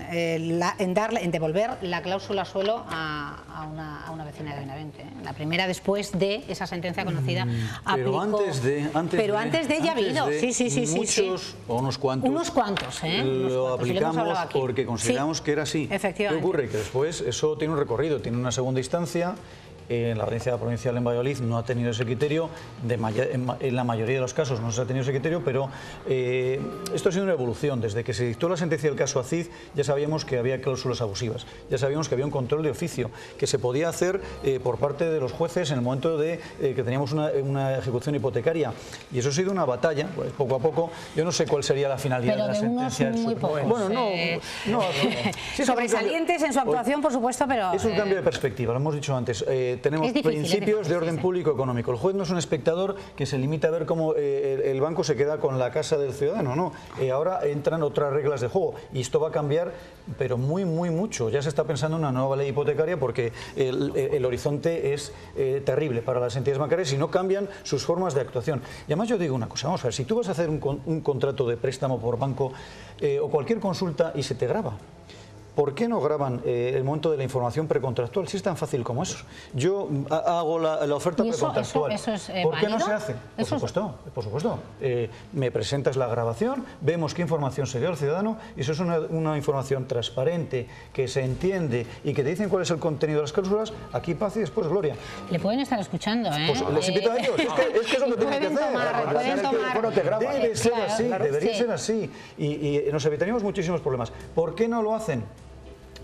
S1: devolver la cláusula suelo a una vecina de Benavente. La primera después de esa sentencia conocida.
S8: Pero antes de
S1: ya ha habido. Sí.
S8: Muchos o unos cuantos.
S1: Unos cuantos,
S8: lo aplicamos porque consideramos que era así.
S1: Efectivamente.
S8: ¿Qué ocurre? Que después eso tiene un recorrido, tiene una segunda instancia. La Audiencia Provincial en Valladolid no ha tenido ese criterio, en la mayoría de los casos no se ha tenido ese criterio, pero esto ha sido una evolución. Desde que se dictó la sentencia del caso Acid ya sabíamos que había cláusulas abusivas, ya sabíamos que había un control de oficio, que se podía hacer por parte de los jueces en el momento de que teníamos una ejecución hipotecaria, y eso ha sido una batalla, pues, poco a poco. Yo no sé cuál sería la finalidad de la sentencia.
S1: Muy pocos,
S8: bueno,
S1: sobresalientes en su actuación, por supuesto, pero...
S8: Es un cambio de perspectiva, lo hemos dicho antes. Tenemos principios de orden público económico. El juez no es un espectador que se limita a ver cómo el banco se queda con la casa del ciudadano, no. Ahora entran otras reglas de juego y esto va a cambiar, pero muy mucho. Ya se está pensando en una nueva ley hipotecaria porque el horizonte es terrible para las entidades bancarias si no cambian sus formas de actuación. Y además yo digo una cosa, vamos a ver, si tú vas a hacer un contrato de préstamo por banco o cualquier consulta y se te graba, ¿por qué no graban el momento de la información precontractual? Si es tan fácil como eso. Yo hago la oferta precontractual.
S1: ¿Eso es
S8: ¿Por qué no
S1: válido?
S8: se hace? Por supuesto. Me presentas la grabación, vemos qué información se dio al ciudadano y eso es una información transparente, que se entiende y que te dicen cuál es el contenido de las cláusulas. Aquí paz y después gloria.
S1: Le pueden estar escuchando, ¿eh?
S8: Pues les invito a ellos. Es que es lo que tienen que hacer. Debe ser así, debería ser así. Y nos evitaríamos muchísimos problemas. ¿Por qué no lo hacen?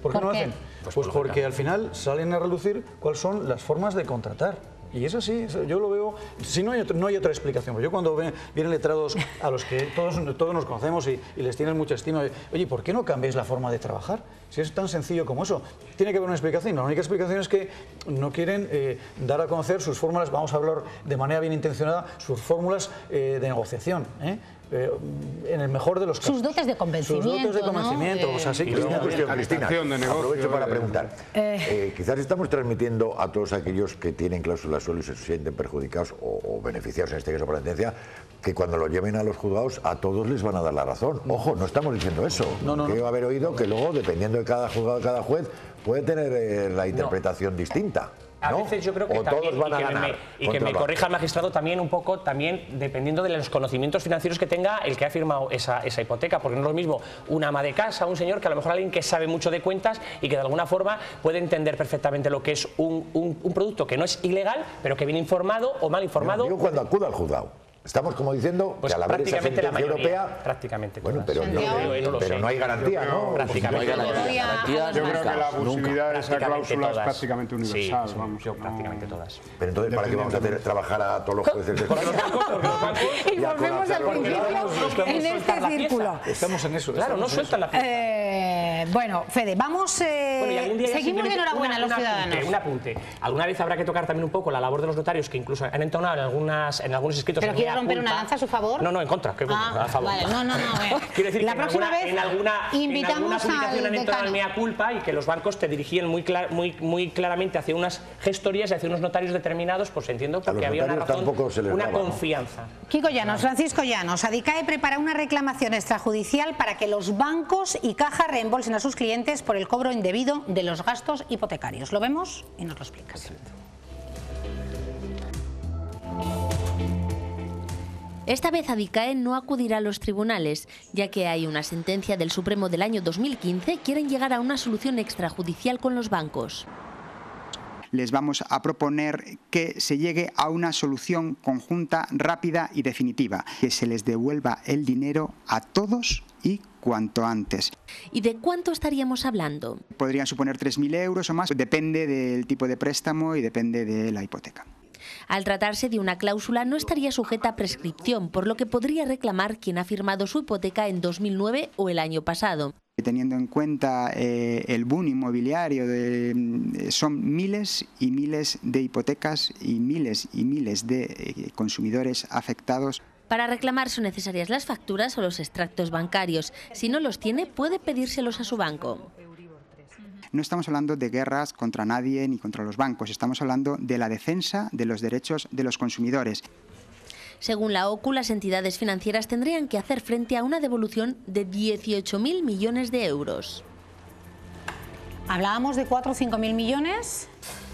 S8: ¿Por qué no lo hacen? Pues porque al final salen a relucir cuáles son las formas de contratar. Y es así, yo lo veo, si no hay otra explicación. Yo cuando vienen letrados a los que todos nos conocemos y les tienen mucha estima, oye, ¿por qué no cambiáis la forma de trabajar? Si es tan sencillo como eso. Tiene que haber una explicación. La única explicación es que no quieren dar a conocer sus fórmulas, vamos a hablar de manera bien intencionada, sus fórmulas de negociación, en el mejor de los casos.
S1: Sus dotes de convencimiento.
S11: ¿no? O sea, sí, Cristina, aprovecho para preguntar. Quizás estamos transmitiendo a todos aquellos que tienen cláusulas suelo y se sienten perjudicados o beneficiados, en este caso por la sentencia, que cuando lo lleven a los juzgados a todos les van a dar la razón. Ojo, no estamos diciendo eso. Quiero haber oído que luego, dependiendo de cada juzgado, de cada juez, puede tener la interpretación distinta.
S10: A veces yo creo que también, y que me corrija el magistrado también un poco, dependiendo de los conocimientos financieros que tenga el que ha firmado esa hipoteca, porque no es lo mismo una ama de casa, un señor, que a lo mejor alguien que sabe mucho de cuentas y que de alguna forma puede entender perfectamente lo que es un producto que no es ilegal, pero que viene informado o mal informado.
S11: Digo cuando acuda al juzgado. Estamos como diciendo
S10: pues
S11: que al haber esa
S10: prácticamente la
S11: sentencia
S10: mayoría,
S11: europea...
S10: prácticamente
S11: Bueno,
S10: todas.
S11: pero no hay garantía, ¿no?
S10: Prácticamente
S9: Yo creo que la abusividad de esa cláusula es prácticamente universal.
S10: Sí,
S9: vamos,
S10: prácticamente todas.
S11: Pero entonces, ¿para qué vamos a hacer trabajar a todos los jueces de
S1: Y volvemos al principio en este círculo.
S8: Estamos en eso.
S10: Claro, no sueltan la fiesta.
S1: Bueno, Fede, vamos... seguimos de enhorabuena a los ciudadanos.
S10: Un apunte. Alguna vez habrá que tocar también un poco la labor de los notarios, que incluso han entonado en algunos escritos...
S1: ¿Pero quiere romper una lanza a su favor?
S10: No, en contra. A favor.
S1: Vale, no.
S10: Quiero decir
S1: la
S10: que
S1: próxima vez
S10: en alguna publicación han entonado el mea culpa y que los bancos te dirigían muy claramente hacia unas gestorías y hacia unos notarios determinados, pues entiendo, porque había una razón, una confianza.
S1: Kiko Llanos, Francisco Llanos, Adicae prepara una reclamación extrajudicial para que los bancos y Caja reembolsen a sus clientes por el cobro indebido de los gastos hipotecarios. Lo vemos y nos lo explicas.
S4: Esta vez Adicae no acudirá a los tribunales, ya que hay una sentencia del Supremo del año 2015, quieren llegar a una solución extrajudicial con los bancos.
S18: Les vamos a proponer que se llegue a una solución conjunta, rápida y definitiva, que se les devuelva el dinero a todos y cuanto antes.
S4: ¿Y de cuánto estaríamos hablando?
S18: Podrían suponer 3.000 euros o más, depende del tipo de préstamo y depende de la hipoteca.
S4: Al tratarse de una cláusula no estaría sujeta a prescripción, por lo que podría reclamar quien ha firmado su hipoteca en 2009 o el año pasado.
S18: Teniendo en cuenta el boom inmobiliario, son miles y miles de hipotecas y miles de consumidores afectados.
S4: Para reclamar son necesarias las facturas o los extractos bancarios. Si no los tiene, puede pedírselos a su banco.
S18: No estamos hablando de guerras contra nadie ni contra los bancos, estamos hablando de la defensa de los derechos de los consumidores.
S4: Según la OCU, las entidades financieras tendrían que hacer frente a una devolución de 18.000 millones de euros.
S1: Hablábamos de 4 o 5.000 millones,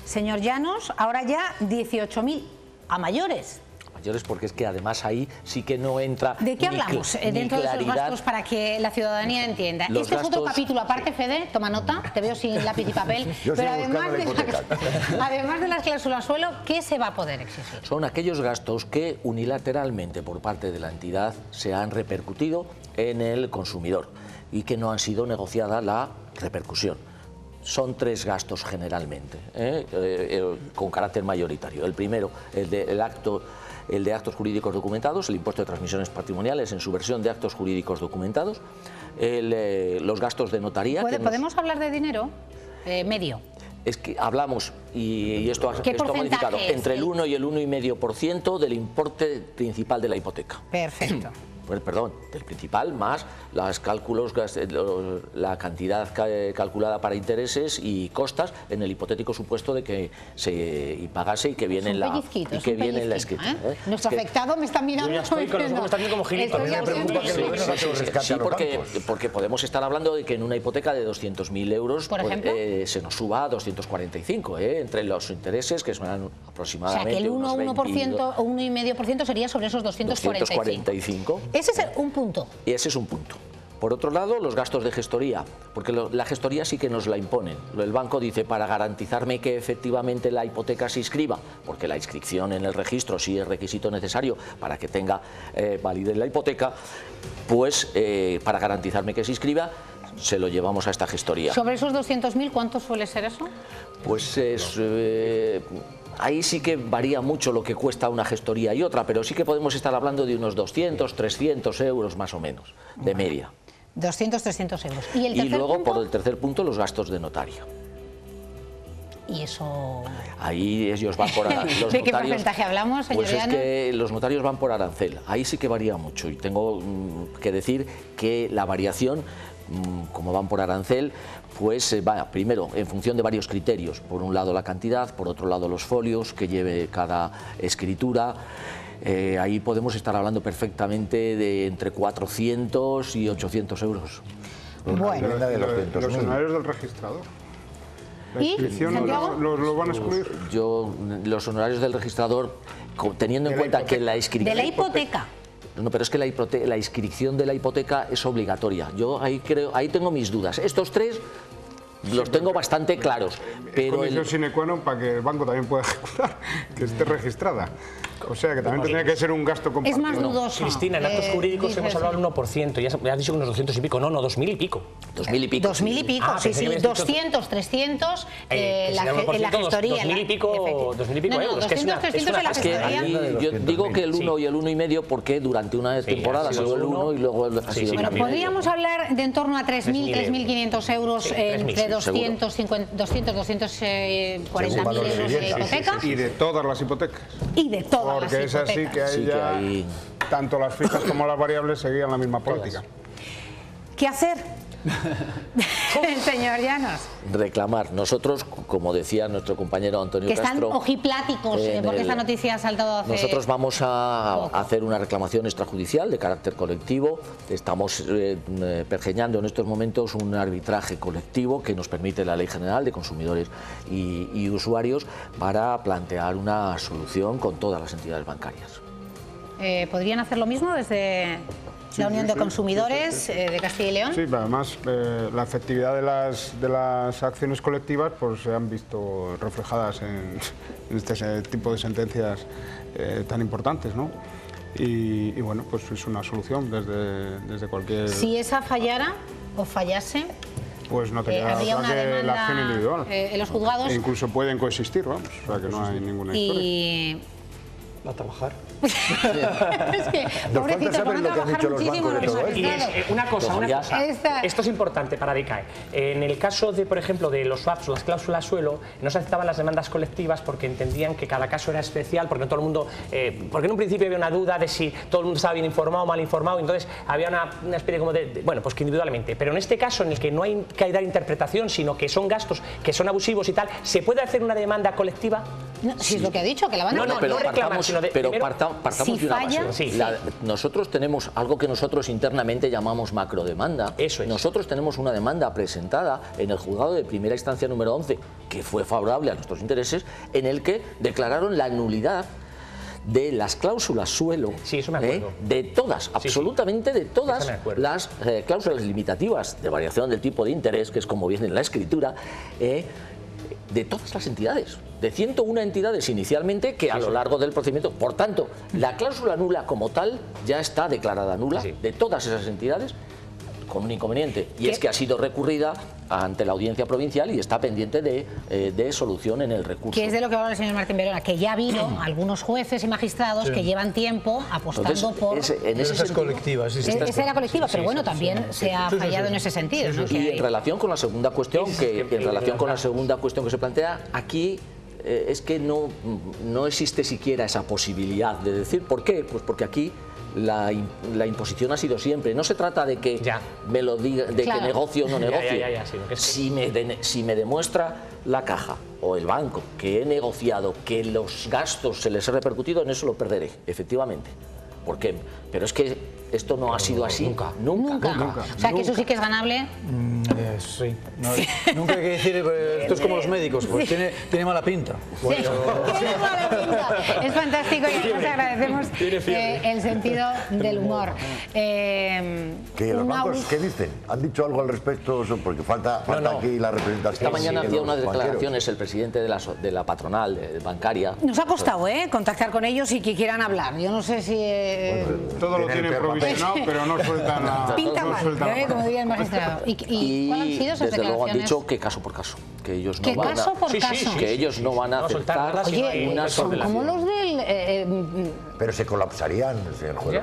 S1: señor Llanos, ahora ya 18.000 a mayores.
S6: Mayores, porque es que además ahí sí que no entra.
S1: ¿De qué hablamos dentro de esos gastos para que la ciudadanía entienda? Este es otro capítulo aparte, Fede, toma nota, te veo sin lápiz y papel, pero además de las cláusulas suelo, ¿qué se va a poder exigir?
S6: Son aquellos gastos que unilateralmente por parte de la entidad se han repercutido en el consumidor y que no han sido negociada la repercusión. Son 3 gastos generalmente, con carácter mayoritario. El primero, el de actos jurídicos documentados, el impuesto de transmisiones patrimoniales en su versión de actos jurídicos documentados, los gastos de notaría.
S1: ¿Podemos hablar de dinero medio?
S6: Es que hablamos, y esto ha modificado, entre el 1 y el 1,5% del importe principal de la hipoteca.
S1: Perfecto.
S6: Perdón, del principal más los cálculos, la cantidad calculada para intereses y costas en el hipotético supuesto de que se pagase y que viene en la escritura.
S1: Nuestro afectado me está mirando.
S10: Yo ya estoy con los ojos también como gilipollas.
S6: Sí, porque podemos estar hablando de que en una hipoteca de 200.000 euros se nos suba a 245, entre los intereses que son aproximadamente.
S1: O sea, que el 1% o 1,5% sería sobre esos 245. Ese es un punto.
S6: Y ese es un punto. Por otro lado, los gastos de gestoría, porque la gestoría sí que nos la imponen. El banco dice, para garantizarme que efectivamente la hipoteca se inscriba, porque la inscripción en el registro sí es requisito necesario para que tenga validez la hipoteca, pues para garantizarme que se inscriba, se lo llevamos a esta gestoría.
S1: ¿Sobre esos 200.000 cuánto suele ser eso?
S6: Pues es... ahí sí que varía mucho lo que cuesta una gestoría y otra, pero sí que podemos estar hablando de unos 200, 300 euros más o menos, de media.
S1: 200, 300 euros. ¿Y
S6: luego, por el tercer punto, los gastos de notario.
S1: ¿Y eso...?
S6: Ahí ellos van por arancel.
S1: ¿De qué porcentaje hablamos, señor
S6: Pues es que los notarios van por arancel. Ahí sí que varía mucho. Y tengo que decir que la variación, como van por arancel, pues va primero en función de varios criterios. Por un lado la cantidad, por otro lado los folios que lleve cada escritura. Ahí podemos estar hablando perfectamente de entre 400 y 800 euros.
S1: Bueno.
S9: Los honorarios del registrador. ¿La inscripción lo van a excluir?
S6: Los honorarios del registrador, teniendo en cuenta que la inscripción...
S1: ¿De la hipoteca?
S6: No, pero es que la inscripción de la hipoteca es obligatoria. Yo ahí tengo mis dudas. Estos 3 los tengo bastante claros. Pero
S9: condición sine qua non para que el banco también pueda ejecutar, que esté registrada. O sea, que también tendría que ser un gasto compartido.
S1: Es más dudoso.
S10: Cristina, en actos jurídicos hemos hablado del 1%, ya has dicho unos 200 y pico, no, 2.000 y pico.
S6: 2.000 y pico.
S1: 2.000 y pico, sí, 200, 300 en la gestoría.
S10: 2.000 y pico euros.
S1: 200, 300 en la gestoría.
S6: Yo digo que el 1 y el 1,5 porque durante una temporada ha sido el 1 y luego ha sido el 1,5.
S1: Bueno, podríamos hablar de en torno a 3.000, 3.500 euros entre 240.000 euros de hipoteca.
S9: Y de todas las hipotecas.
S1: Y de todas las hipotecas.
S9: Porque es así que ahí ya tanto las fijas como las variables seguían la misma política.
S1: ¿Qué hacer? Señor Llanos.
S6: Reclamar. Nosotros, como decía nuestro compañero Antonio Castro...
S1: Que están ojipláticos, porque esta noticia ha saltado hace...
S6: Nosotros vamos a hacer una reclamación extrajudicial de carácter colectivo. Estamos pergeñando en estos momentos un arbitraje colectivo que nos permite la Ley General de Consumidores y Usuarios para plantear una solución con todas las entidades bancarias.
S1: ¿Podrían hacer lo mismo desde la Unión de Consumidores de Castilla y León?
S9: Sí, además la efectividad de las acciones colectivas pues se han visto reflejadas en este tipo de sentencias tan importantes, ¿no? Y bueno, pues es una solución desde cualquier...
S1: Si esa fallara o fallase...
S9: Pues no te queda otra que la acción individual.
S1: En los juzgados...
S9: E incluso pueden coexistir, vamos, o sea que no hay ninguna historia.
S8: A trabajar.
S1: Es que, pobrecito, van a trabajar muchísimo los magistrados.
S10: Una cosa, esto es importante para DICAE. En el caso de, por ejemplo, de los swaps o las cláusulas suelo, no se aceptaban las demandas colectivas porque entendían que cada caso era especial, porque no todo el mundo, porque en un principio había una duda de si todo el mundo estaba bien informado o mal informado, entonces había una especie como bueno, pues que individualmente. Pero en este caso, en el que no hay que dar interpretación, sino que son gastos que son abusivos y tal, ¿se puede hacer una demanda colectiva?
S1: No, si es lo que ha dicho, que la van a...
S6: No, pero partamos de una base. Nosotros tenemos algo que nosotros internamente llamamos macrodemanda.
S10: Eso es.
S6: Nosotros tenemos una demanda presentada en el juzgado de primera instancia número 11, que fue favorable a nuestros intereses, en el que declararon la nulidad de las cláusulas suelo, de todas, absolutamente de todas las cláusulas limitativas de variación del tipo de interés, que es como viene en la escritura, de todas las entidades, de 101 entidades inicialmente que a lo largo del procedimiento, por tanto, la cláusula nula como tal ya está declarada nula de todas esas entidades, con un inconveniente, y es que ha sido recurrida ante la audiencia provincial y está pendiente de solución en el recurso.
S1: Que es de lo que habla el señor Martín Verona, que ya ha habido algunos jueces y magistrados que llevan tiempo apostando por...
S8: Esa es colectiva.
S1: Esa era colectiva, pero bueno, también se ha fallado en ese sentido. ¿No?
S6: Y en relación con la segunda cuestión que se plantea, aquí es que no existe siquiera esa posibilidad de decir, ¿por qué? Pues porque aquí la imposición ha sido siempre. No se trata de que me lo diga, de que negocie o no negocie. Si me demuestra la caja o el banco que he negociado, que los gastos se les ha repercutido, en eso lo perderé, efectivamente. ¿Por qué? Pero es que esto no ha sido así. Nunca.
S1: O sea, que eso sí que es ganable.
S8: Sí. Nunca hay que decir, esto es como los médicos, pues tiene mala pinta.
S1: Tiene mala pinta. Es fantástico y además agradecemos el sentido del humor.
S11: ¿Que los bancos qué dicen? ¿Han dicho algo al respecto? Porque falta aquí la representación.
S6: Esta mañana hacía unas declaraciones el presidente de la patronal bancaria.
S1: Nos ha costado contactar con ellos y que quieran hablar. Yo no sé si...
S9: todo lo tienen provisionado, pero no sueltan la...
S1: Pinta mal, como diría el magistrado. ¿Y cuáles han sido esas
S6: desde
S1: declaraciones?
S6: Luego han dicho que caso por caso, que ellos no van
S1: caso por caso.
S6: Que ellos no van a aceptar una
S1: son como los del...
S11: Pero se colapsarían, señor juez.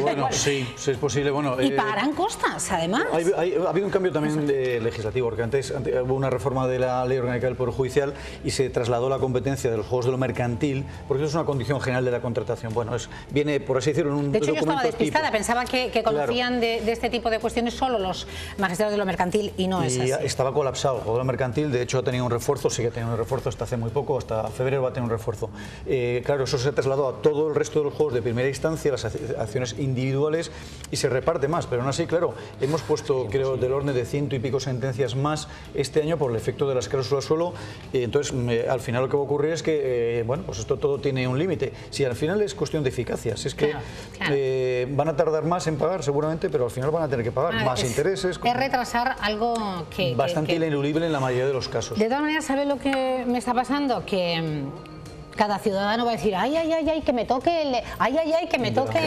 S8: Bueno, sí, es posible. Bueno,
S1: y pagarán costas, además.
S8: Ha habido un cambio también legislativo, porque antes hubo una reforma de la Ley Orgánica del Poder Judicial y se trasladó la competencia de los juegos de lo mercantil, porque eso es una condición general de la contratación. Bueno, viene, por así decirlo, en un documento.
S1: De hecho, yo estaba despistada, pensaba que conocían de este tipo de cuestiones solo los magistrados de lo mercantil y no es así.
S8: Estaba colapsado el juego de lo mercantil, de hecho ha tenido un refuerzo, sí que ha tenido un refuerzo hasta hace muy poco, hasta febrero va a tener un refuerzo. Claro, eso se trasladó a todo el resto de los juegos de primera instancia, las acciones individuales, y se reparte más, pero aún así, claro, hemos puesto, creo, del orden de 100 y pico sentencias más este año por el efecto de las cláusulas suelo. Entonces, al final lo que va a ocurrir es que, bueno, pues esto todo tiene un límite. Si al final es cuestión de eficacia, si es que van a tardar más en pagar seguramente, pero al final van a tener que pagar más intereses.
S1: Es retrasar algo que...
S8: Bastante ineludible en la mayoría de los casos.
S1: De todas maneras, ¿sabe lo que me está pasando? Que Cada ciudadano va a decir, ay, ay, ay, ay, que me toque el... Ay, ay, ay, que me toque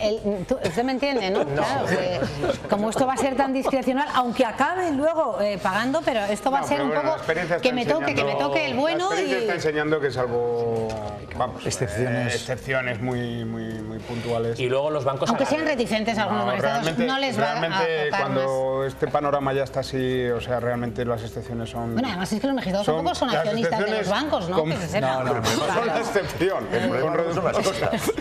S1: el... ¿Usted me entiende, no? Claro, como esto va a ser tan discrecional, aunque acabe luego pagando, pero esto va a ser un poco que me toque el bueno.
S9: La experiencia está enseñando que salvo, vamos, excepciones muy puntuales.
S10: Y luego los bancos...
S1: Aunque sean reticentes algunos magistrados, no les va a tocar
S9: cuando
S1: más.
S9: este panorama ya está así, o sea, realmente las excepciones son...
S1: Bueno, además es que los magistrados tampoco son accionistas de los bancos, ¿no? Que se sepa.
S9: No, son la excepción. El problema no son las cosas.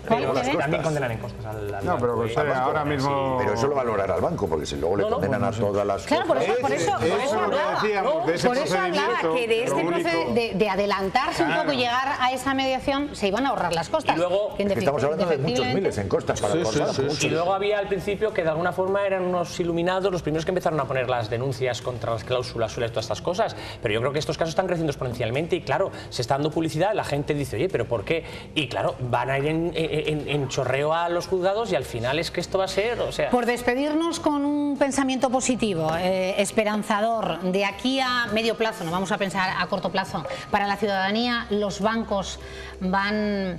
S10: También condenan en cosas al
S9: no, pero pues, ahora mismo...
S11: Pero eso lo valorará al banco, porque si luego le condenan a todas las
S1: cosas... Claro, por eso hablaba que de este proceso de adelantarse un poco y llegar a esa mediación se iban a ahorrar las costas.
S10: Y luego,
S11: estamos hablando de muchos miles en costas para
S10: Y luego había al principio que de alguna forma eran unos iluminados los primeros que empezaron a poner las denuncias contra las cláusulas suelo y todas estas cosas. Pero yo creo que estos casos están creciendo exponencialmente y claro, se está dando publicidad, la gente dice, oye, ¿pero por qué? Y claro, van a ir en chorreo a los juzgados y al final es que esto va a ser, o sea...
S1: Por despedirnos con un pensamiento positivo, esperanzador, de aquí a medio plazo, no vamos a pensar a corto plazo, para la ciudadanía, ¿los bancos van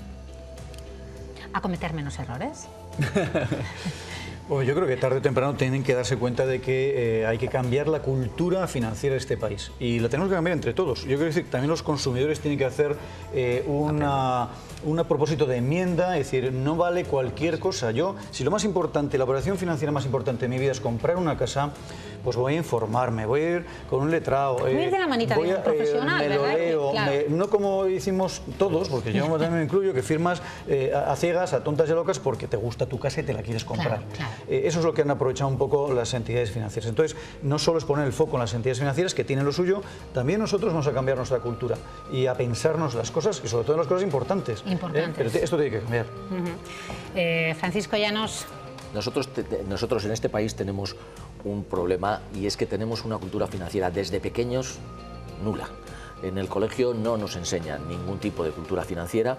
S1: a cometer menos errores?
S8: Bueno, yo creo que tarde o temprano tienen que darse cuenta de que hay que cambiar la cultura financiera de este país y la tenemos que cambiar entre todos. Yo quiero decir que también los consumidores tienen que hacer un propósito de enmienda, es decir, no vale cualquier cosa. Yo, si lo más importante, la operación financiera más importante de mi vida es comprar una casa, pues voy a informarme, voy a ir con un letrado.
S1: Voy a ir de la manita de un profesional,
S8: me lo
S1: ¿verdad?
S8: leo,
S1: Claro.
S8: no como hicimos todos, porque yo también me incluyo, que firmas a ciegas, a tontas y a locas, porque te gusta tu casa y te la quieres comprar.
S1: Claro.
S8: Eso es lo que han aprovechado un poco las entidades financieras. Entonces, no solo es poner el foco en las entidades financieras, que tienen lo suyo, también nosotros vamos a cambiar nuestra cultura y a pensarnos las cosas, y sobre todo las cosas importantes. Pero esto tiene que cambiar.
S1: Francisco Llanos.
S6: Nosotros en este país tenemos un problema y es que tenemos una cultura financiera desde pequeños nula. En el colegio no nos enseñan ningún tipo de cultura financiera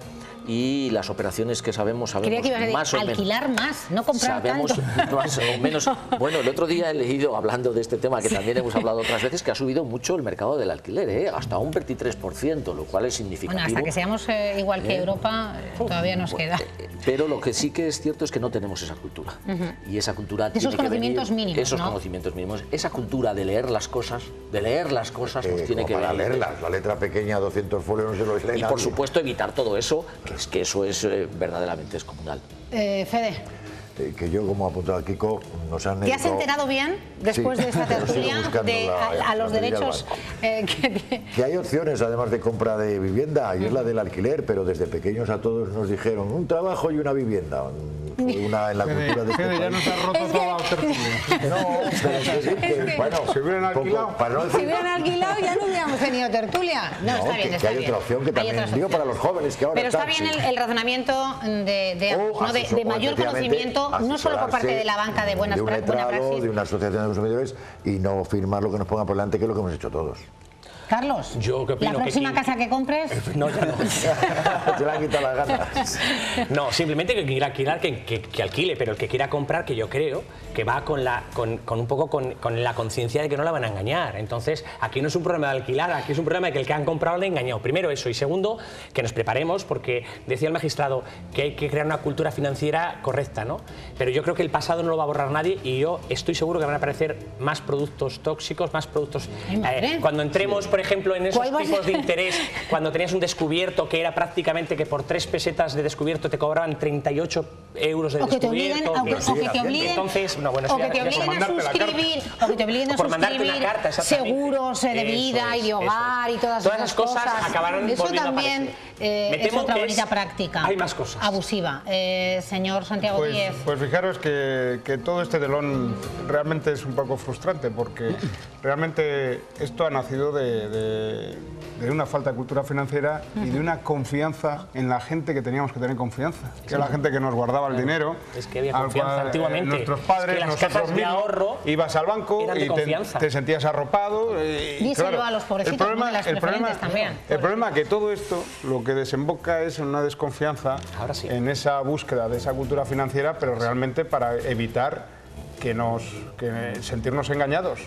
S6: y las operaciones que sabemos
S1: Creía que ibas a decir,
S6: más o menos.
S1: Alquilar más, no comprar
S6: sabemos
S1: tanto.
S6: más o menos. Bueno, el otro día he leído, hablando de este tema, que también hemos hablado otras veces, que ha subido mucho el mercado del alquiler, hasta un 23%, lo cual es significativo.
S1: Bueno, hasta que seamos igual que Europa, todavía nos queda.
S6: Pero lo que sí que es cierto es que no tenemos esa cultura. Y esa cultura tiene
S1: esos conocimientos mínimos,
S6: esos conocimientos mínimos. Esa cultura de leer las cosas, pues tiene que
S11: para leerlas. La letra pequeña, 200 folios, no se lo lee nadie.
S6: Y por supuesto evitar todo eso, que eso es verdaderamente descomunal.
S1: Fede.
S11: Que yo, como ha apuntado Kiko, nos han...
S1: ¿Te has enterado bien, después de esta tertulia, a los derechos
S11: que hay opciones, además de compra de vivienda, y es la del alquiler, pero desde pequeños a todos nos dijeron un trabajo y una vivienda. Una en la cultura de este país.
S9: Ya nos ha roto toda la tertulia.
S11: No, pero es que sí, que, bueno,
S9: si hubieran alquilado,
S1: si hubieran alquilado ya no hubiéramos tenido tertulia. No, está bien, está
S11: hay
S1: bien.
S11: otra opción que también digo para los jóvenes que ahora
S1: pero está bien el razonamiento de mayor conocimiento, no solo por parte de la banca de buena praxis.
S11: De una asociación de consumidores y no firmar lo que nos ponga por delante, que es lo que hemos hecho todos.
S1: Carlos,
S10: yo qué opino,
S1: la próxima casa que compres...
S10: No, ya no.
S11: Te la han quitado las ganas.
S10: No, simplemente que quiera alquilar, que alquile, pero el que quiera comprar, que yo creo que va con un poco con la conciencia de que no la van a engañar. Entonces, aquí no es un problema de alquilar, aquí es un problema de que el que han comprado le ha engañado. Primero eso, y segundo, que nos preparemos, porque decía el magistrado que hay que crear una cultura financiera correcta, ¿no? Pero yo creo que el pasado no lo va a borrar nadie y yo estoy seguro que van a aparecer más productos tóxicos, más productos... cuando entremos, por ejemplo, en esos tipos de interés, cuando tenías un descubierto que era prácticamente que por 3 pesetas de descubierto te cobraban 38 euros de descubierto.
S1: O que te obliguen,
S10: entonces, no, bueno,
S1: o que te obliguen a suscribir, seguros de vida y de hogar y todas esas cosas
S10: acabaron
S1: eso
S10: también
S1: es otra bonita práctica.
S10: Hay más cosas.
S1: Abusiva. Señor Santiago Díez.
S9: Pues fijaros que todo este telón realmente es un poco frustrante, porque realmente esto ha nacido de una falta de cultura financiera y de una confianza en la gente que teníamos que tener confianza, que es la gente que nos guardaba el dinero.
S10: Es que había confianza antiguamente.
S9: Nuestros padres,
S10: es que las
S9: nosotros
S10: casas de ahorro
S9: ibas al banco y te sentías arropado.
S1: Díselo claro, a los pobrecitos de las preferentes también.
S9: El problema es que todo esto lo que desemboca es en una desconfianza en esa búsqueda de esa cultura financiera, pero realmente para evitar que sentirnos engañados.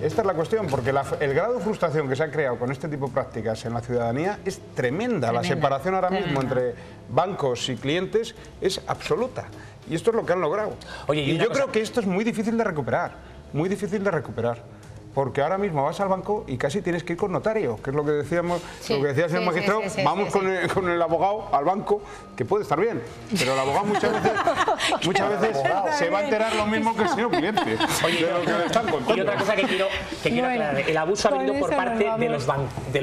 S9: Esta es la cuestión, porque el grado de frustración que se ha creado con este tipo de prácticas en la ciudadanía es tremenda. La separación ahora mismo entre bancos y clientes es absoluta. Y esto es lo que han logrado.
S10: Oye,
S9: y yo creo que esto es muy difícil de recuperar, muy difícil de recuperar. Porque ahora mismo vas al banco y casi tienes que ir con notario, que es lo que decíamos, lo que decía el señor magistrado, vamos con el abogado al banco, que puede estar bien, pero el abogado muchas veces se va a enterar lo mismo que el señor cliente.
S10: Oye,
S9: de lo que le están contando.
S10: y otra cosa que quiero aclarar, el abuso ha venido por parte de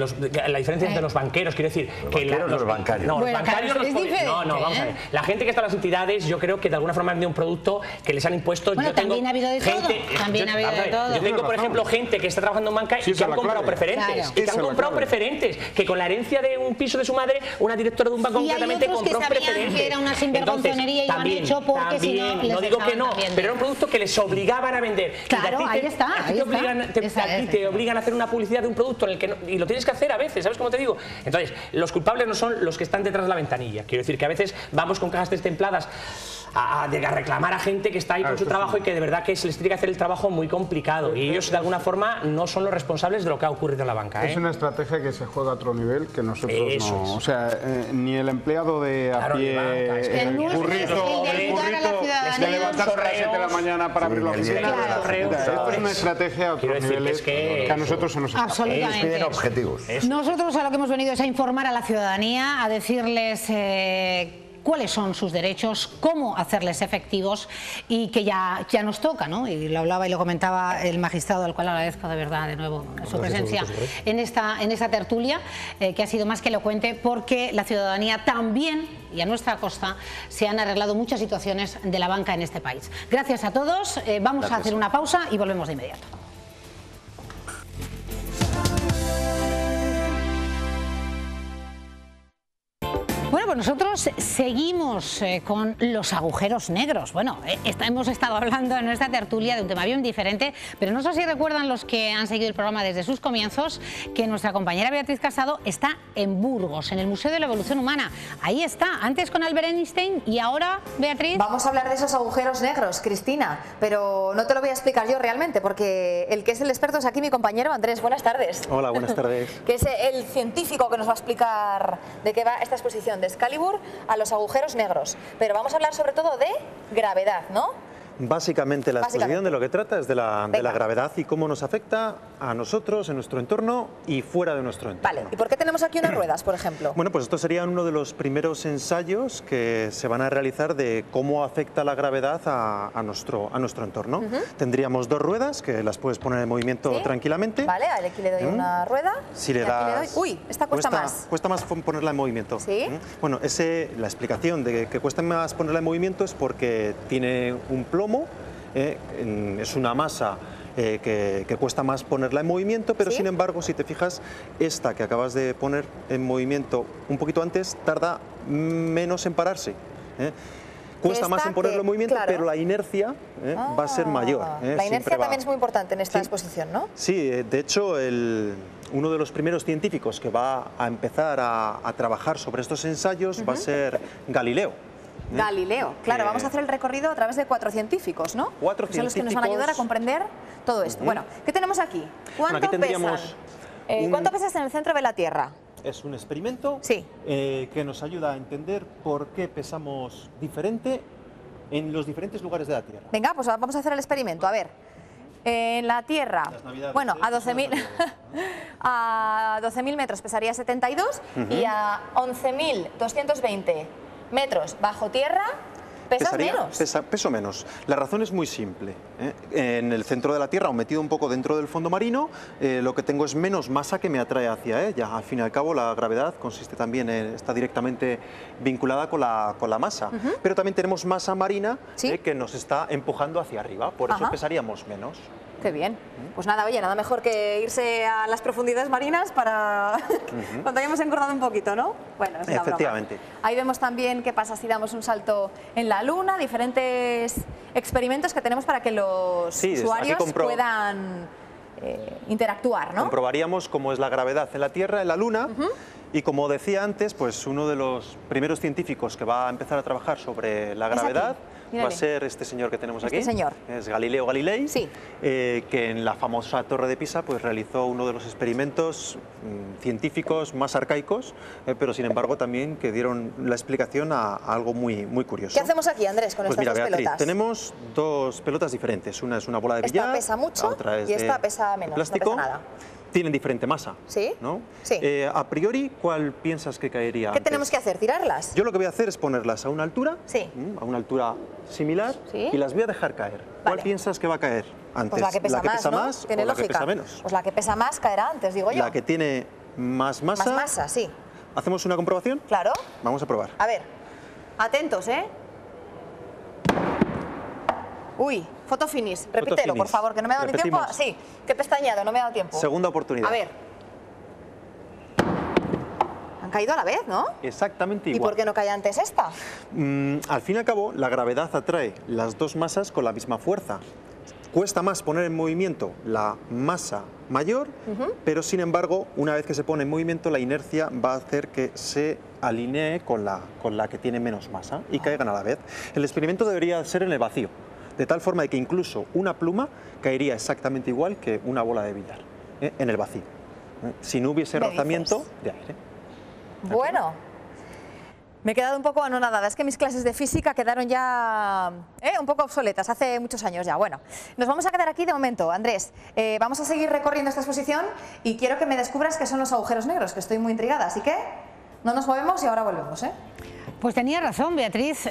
S10: la diferencia entre los banqueros, quiero decir, que
S11: los bancarios.
S10: No, los bancarios vamos a ver. La gente que está en las entidades, yo creo que de alguna forma han vendido un producto que les han impuesto.
S1: Bueno, también ha habido de todo. También ha habido de todo.
S10: Yo tengo, por ejemplo, gente que está trabajando en banca y que han comprado preferentes. Y que han comprado preferentes. Que con la herencia de un piso de su madre, una directora de un banco concretamente compró preferentes.
S1: Que era una sinvergonzonería y lo han hecho porque si no les
S10: no digo que no, pero era un producto que les obligaban a vender.
S1: Claro, ahí está.
S10: A ti te obligan a hacer una publicidad de un producto en el que y lo tienes que hacer a veces, ¿sabes cómo te digo? Entonces, los culpables no son los que están detrás de la ventanilla. Quiero decir que a veces vamos con cajas destempladas a reclamar a gente que está ahí con su trabajo y que de verdad que se les tiene que hacer el trabajo muy complicado y ellos de alguna forma no son los responsables de lo que ha ocurrido en la banca.
S9: Es una estrategia que se juega a otro nivel que nosotros no. O sea, ni el empleado de a pie, el currito de levantarse a las 7 de la mañana para abrir la oficina. Esto es una estrategia a otros niveles que a nosotros se nos escapa.
S1: Absolutamente.
S11: Piden objetivos.
S1: Nosotros a lo que hemos venido es a informar a la ciudadanía, a decirles cuáles son sus derechos, cómo hacerles efectivos y que ya nos toca, ¿no? Y lo hablaba y lo comentaba el magistrado, al cual agradezco de verdad de nuevo su presencia en esta tertulia, que ha sido más que elocuente, porque la ciudadanía también, y a nuestra costa, se han arreglado muchas situaciones de la banca en este país. Gracias a todos, vamos a hacer una pausa y volvemos de inmediato. Bueno, pues nosotros seguimos con los agujeros negros. Bueno, hemos estado hablando en nuestra tertulia de un tema bien diferente, pero no sé si recuerdan los que han seguido el programa desde sus comienzos que nuestra compañera Beatriz Casado está en Burgos, en el Museo de la Evolución Humana. Ahí está, antes con Albert Einstein y ahora, Beatriz.
S2: Vamos a hablar de esos agujeros negros, Cristina, pero no te lo voy a explicar yo realmente, porque el que es el experto es aquí mi compañero Andrés. Buenas tardes.
S19: Hola, buenas tardes.
S2: Que es el científico que nos va a explicar de qué va esta exposición de Excalibur a los agujeros negros, pero vamos a hablar sobre todo de gravedad, ¿no?
S19: Básicamente la exposición de lo que trata es de la gravedad y cómo nos afecta a nosotros, en nuestro entorno y fuera de nuestro entorno.
S2: Vale, ¿y por qué tenemos aquí unas ruedas, por ejemplo?
S19: Bueno, pues esto sería uno de los primeros ensayos que se van a realizar de cómo afecta la gravedad a nuestro entorno. Tendríamos dos ruedas que las puedes poner en movimiento tranquilamente.
S2: Vale, aquí le doy una rueda.
S19: Si le das...
S2: Uy, esta cuesta más.
S19: Cuesta más ponerla en movimiento.
S2: ¿Sí?
S19: Bueno, la explicación de que cuesta más ponerla en movimiento es porque tiene un plomo. Es una masa que cuesta más ponerla en movimiento, pero sin embargo, si te fijas, esta que acabas de poner en movimiento un poquito antes tarda menos en pararse. Cuesta más en ponerlo en movimiento, pero la inercia va a ser mayor.
S2: La inercia también es muy importante en esta exposición, ¿no?
S19: Sí, de hecho, uno de los primeros científicos que va a empezar a trabajar sobre estos ensayos va a ser Galileo.
S2: Galileo, claro, vamos a hacer el recorrido a través de 4 científicos, ¿no?
S19: 4 científicos.
S2: Son los que nos van a ayudar a comprender todo esto. Bueno, ¿qué tenemos aquí? ¿Cuánto pesan? ¿Cuánto pesas en el centro de la Tierra?
S19: Es un experimento que nos ayuda a entender por qué pesamos diferente en los diferentes lugares de la Tierra.
S2: Venga, pues vamos a hacer el experimento. A ver, en la Tierra, bueno, a 12.000 metros pesaría 72 y a 11.220 metros bajo tierra
S19: peso menos. La razón es muy simple. En el centro de la Tierra, o metido un poco dentro del fondo marino, lo que tengo es menos masa que me atrae hacia ella. Al fin y al cabo, la gravedad consiste también está directamente vinculada con la masa. Pero también tenemos masa marina que nos está empujando hacia arriba, por eso pesaríamos menos.
S2: Qué bien. Pues nada, oye, nada mejor que irse a las profundidades marinas para cuando hayamos engordado un poquito, ¿no? Bueno, es
S19: efectivamente.
S2: Broma. Ahí vemos también qué pasa si damos un salto en la Luna, diferentes experimentos que tenemos para que los usuarios puedan interactuar, ¿no?
S19: Comprobaríamos cómo es la gravedad en la Tierra, en la Luna, Y como decía antes, pues uno de los primeros científicos que va a empezar a trabajar sobre la gravedad va a ser este señor que tenemos aquí.
S2: Señor.
S19: Es Galileo Galilei, que en la famosa Torre de Pisa pues realizó uno de los experimentos científicos más arcaicos, pero sin embargo también que dieron la explicación a algo muy curioso.
S2: ¿Qué hacemos aquí, Andrés, con estas dos
S19: Beatriz,
S2: pelotas?
S19: Tenemos dos pelotas diferentes. Una es una bola de billar.
S2: Esta pesa mucho
S19: otra es
S2: y esta
S19: de
S2: pesa menos,
S19: plástico.
S2: no pesa nada.
S19: Tienen diferente masa.
S2: ¿Sí?
S19: ¿No?
S2: Sí.
S19: A priori, ¿cuál piensas que caería
S2: ¿Qué
S19: antes?
S2: tenemos que hacer? ¿Tirarlas?
S19: Yo lo que voy a hacer es ponerlas a una altura, a una altura similar, y las voy a dejar caer. ¿Cuál piensas que va a caer antes?
S2: Pues la que pesa más, ¿no? Tiene
S19: o la
S2: lógica.
S19: que pesa menos?
S2: Pues la que pesa más caerá antes, digo yo.
S19: La que tiene más masa.
S2: Más masa, sí.
S19: ¿Hacemos una comprobación?
S2: Claro.
S19: Vamos a probar.
S2: A ver, atentos, ¿eh? Uy, foto finish. Repítelo, por favor, que no me ha dado ni tiempo. Sí, que he pestañeado, no me ha dado tiempo.
S19: Segunda oportunidad.
S2: A ver. Han caído a la vez, ¿no?
S19: Exactamente igual.
S2: ¿Y por qué no caía antes esta?
S19: Al fin y al cabo, la gravedad atrae las dos masas con la misma fuerza. Cuesta más poner en movimiento la masa mayor, pero sin embargo, una vez que se pone en movimiento, la inercia va a hacer que se alinee con la que tiene menos masa y caigan a la vez. El experimento debería ser en el vacío, de tal forma de que incluso una pluma caería exactamente igual que una bola de billar, en el vacío, si no hubiese rozamiento de aire.
S2: Bueno, me he quedado un poco anonadada. Es que mis clases de física quedaron ya un poco obsoletas, hace muchos años ya. Bueno, nos vamos a quedar aquí de momento. Andrés, vamos a seguir recorriendo esta exposición y quiero que me descubras qué son los agujeros negros, que estoy muy intrigada. Así que no nos movemos y ahora volvemos, ¿eh?
S1: Pues tenía razón, Beatriz,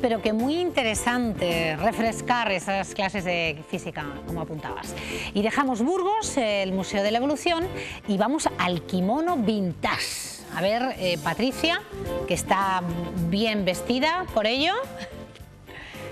S1: pero que muy interesante refrescar esas clases de física, como apuntabas. Y dejamos Burgos, el Museo de la Evolución, y vamos al kimono vintage. A ver, Patricia, que está bien vestida por ello.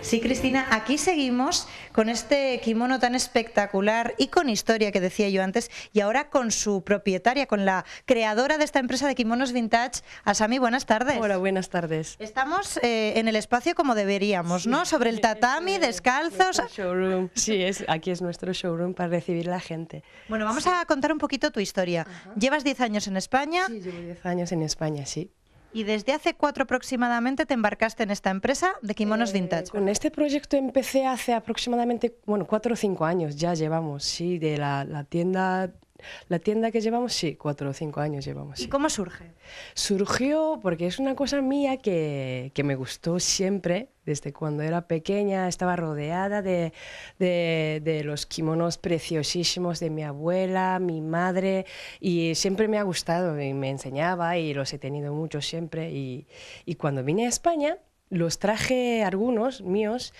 S3: Sí, Cristina, aquí seguimos con este kimono tan espectacular y con historia que decía yo antes, y ahora con su propietaria, con la creadora de esta empresa de kimonos vintage. Asami, buenas tardes.
S20: Hola, buenas tardes.
S3: Estamos en el espacio como deberíamos, ¿no? Sobre el tatami, descalzos.
S20: Showroom. Sí, aquí es nuestro showroom para recibir a la gente.
S3: Bueno, vamos a contar un poquito tu historia. ¿Llevas 10 años en España?
S20: Sí, llevo 10 años en España, sí.
S3: Y desde hace 4 aproximadamente te embarcaste en esta empresa de kimonos vintage.
S20: Con este proyecto empecé hace aproximadamente 4 o 5 años, ya llevamos, sí, de la tienda que llevamos, sí, 4 o 5 años llevamos.
S3: ¿Y
S20: sí.
S3: cómo surge?
S20: Surgió porque es una cosa mía que me gustó siempre, desde cuando era pequeña. Estaba rodeada de los kimonos preciosísimos de mi abuela, mi madre, y siempre me ha gustado y me enseñaba y los he tenido muchos siempre. Y cuando vine a España, los traje algunos míos,